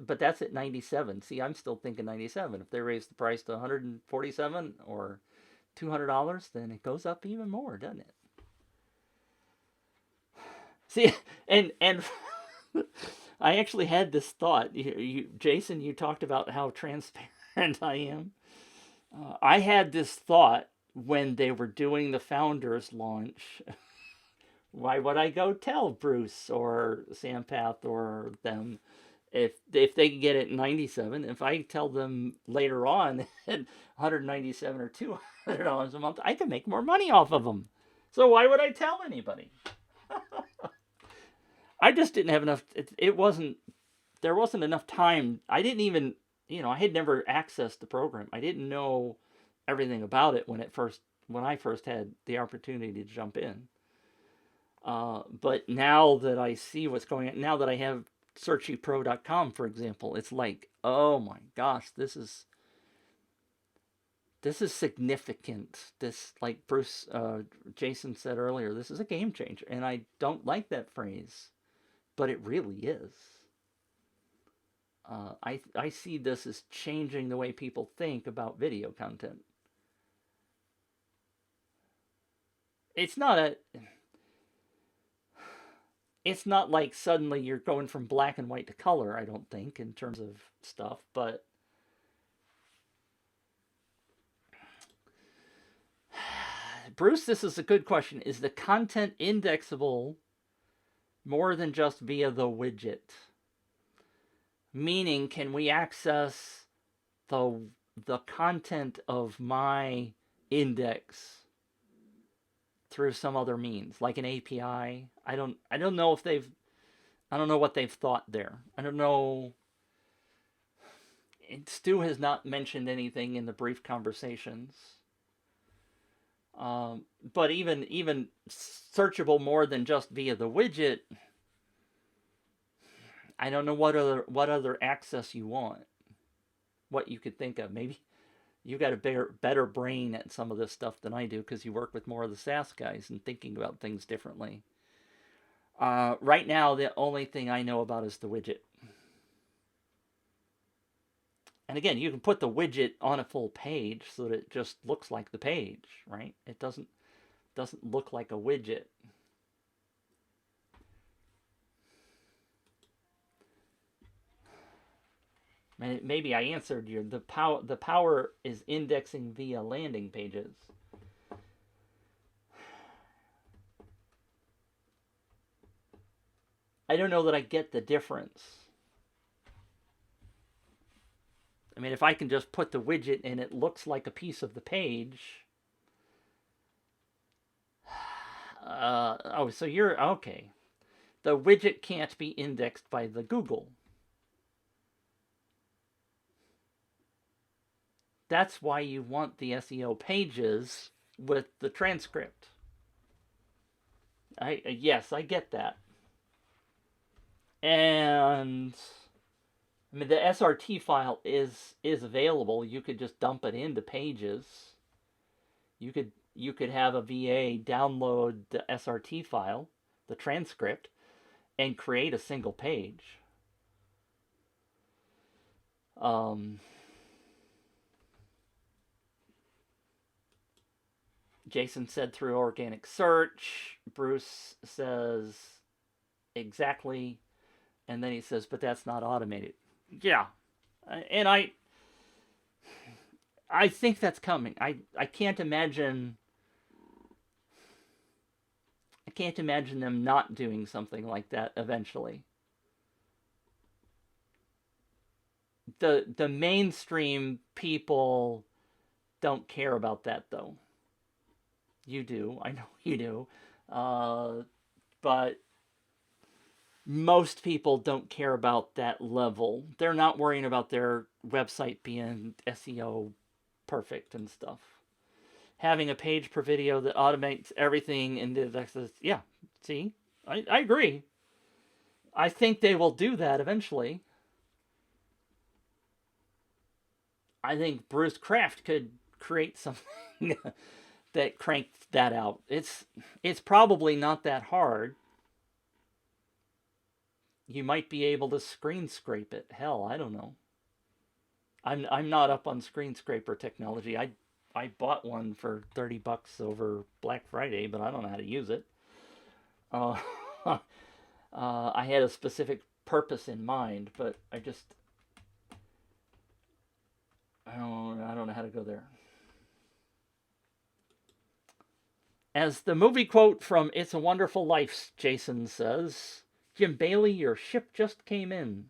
but that's at 97. See, I'm still thinking 97. If they raise the price to 147 or $200, then it goes up even more, doesn't it? See, and I actually had this thought. Jason, you talked about how transparent I am. I had this thought when they were doing the Founders launch. Why would I go tell Bruce or Sampath or them if they can get it at 97? If I tell them later on at 197 or $200 a month, I can make more money off of them. So why would I tell anybody? I just didn't have enough. There wasn't enough time. I didn't even I had never accessed the program. I didn't know everything about it when I first had the opportunity to jump in. But now that I see what's going on, now that I have searchiepro.com, for example, it's like, oh my gosh, this is significant. This, like Jason said earlier, this is a game changer, and I don't like that phrase, but it really is. I see this as changing the way people think about video content. It's not a it's not like suddenly you're going from black and white to color, I don't think, in terms of stuff, but Bruce, this is a good question. Is the content indexable more than just via the widget? Meaning, can we access the the content of my index through some other means, like an API? I don't know if they've I don't know what they've thought there. I don't know. Stu has not mentioned anything in the brief conversations. But even searchable more than just via the widget, I don't know what other access you want. What you could think of. Maybe you got a better brain at some of this stuff than I do because you work with more of the SaaS guys and thinking about things differently. Right now, the only thing I know about is the widget. And again, you can put the widget on a full page so that it just looks like the page, right? It doesn't look like a widget. Maybe I answered you. The power is indexing via landing pages. I don't know that I get the difference. I mean, if I can just put the widget and it looks like a piece of the page. So you're okay. The widget can't be indexed by the Google. That's why you want the SEO pages with the transcript. Yes, I get that. And I mean, the SRT file is available. You could just dump it into pages. You could have a VA download the SRT file, the transcript, and create a single page. Jason said through organic search. Bruce says exactly, and then he says, but that's not automated. Yeah, and I think that's coming. I can't imagine them not doing something like that eventually. The mainstream people don't care about that though. You do. I know you do. But most people don't care about that level. They're not worrying about their website being SEO perfect and stuff. Having a page per video that automates everything and indexes. Yeah, see? I agree. I think they will do that eventually. I think Bruce Kraft could create something that cranked that out. It's probably not that hard. You might be able to screen scrape it. Hell, I don't know. I'm not up on screen scraper technology. I bought one for $30 over Black Friday, but I don't know how to use it. Uh, I had a specific purpose in mind, but I don't know how to go there. As the movie quote from It's a Wonderful Life, Jason says, Jim Bailey, your ship just came in.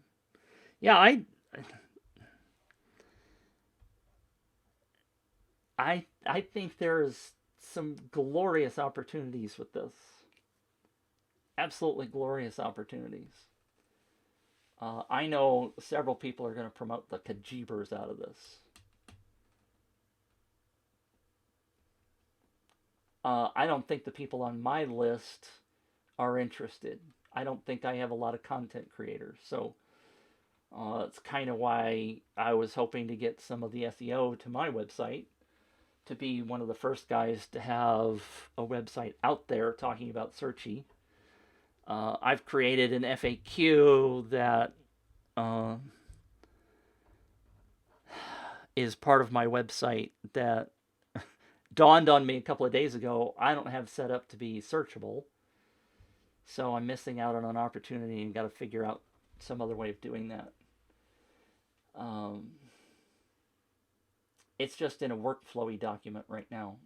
Yeah, I think there's some glorious opportunities with this. Absolutely glorious opportunities. I know several people are going to promote the kajibers out of this. I don't think the people on my list are interested. I don't think I have a lot of content creators. So it's kind of why I was hoping to get some of the SEO to my website, to be one of the first guys to have a website out there talking about Searchie. I've created an FAQ that is part of my website that dawned on me a couple of days ago. I don't have set up to be searchable, so I'm missing out on an opportunity and got to figure out some other way of doing that. It's just in a workflowy document right now,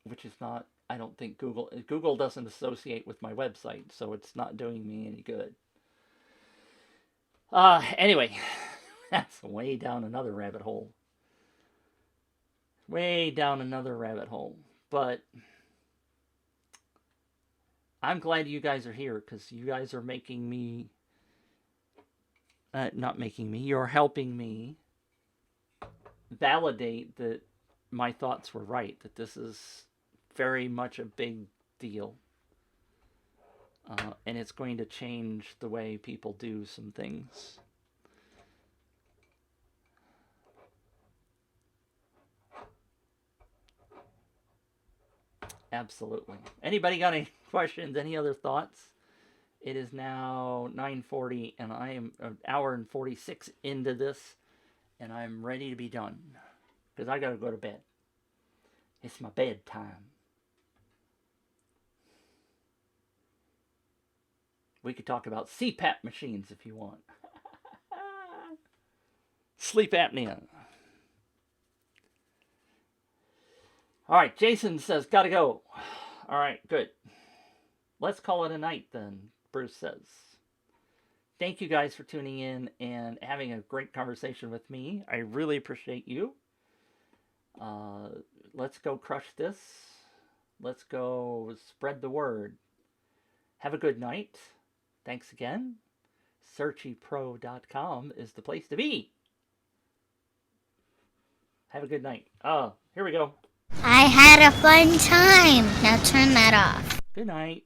which is not, I don't think Google doesn't associate with my website, so it's not doing me any good. Anyway, that's way down another rabbit hole. Way down another rabbit hole. But I'm glad you guys are here, because you guys are making me, not making me, you're helping me validate that my thoughts were right, that this is very much a big deal. And it's going to change the way people do some things. Absolutely. Anybody got any questions? Any other thoughts? It is now 9:40, and I am an hour and 46 into this, and I'm ready to be done, because I got to go to bed. It's my bedtime. We could talk about CPAP machines if you want. Sleep apnea. All right, Jason says, gotta go. All right, good. Let's call it a night then, Bruce says. Thank you guys for tuning in and having a great conversation with me. I really appreciate you. Let's go crush this. Let's go spread the word. Have a good night. Thanks again. SearchiePro.com is the place to be. Have a good night. Here we go. I had a fun time. Now turn that off. Good night.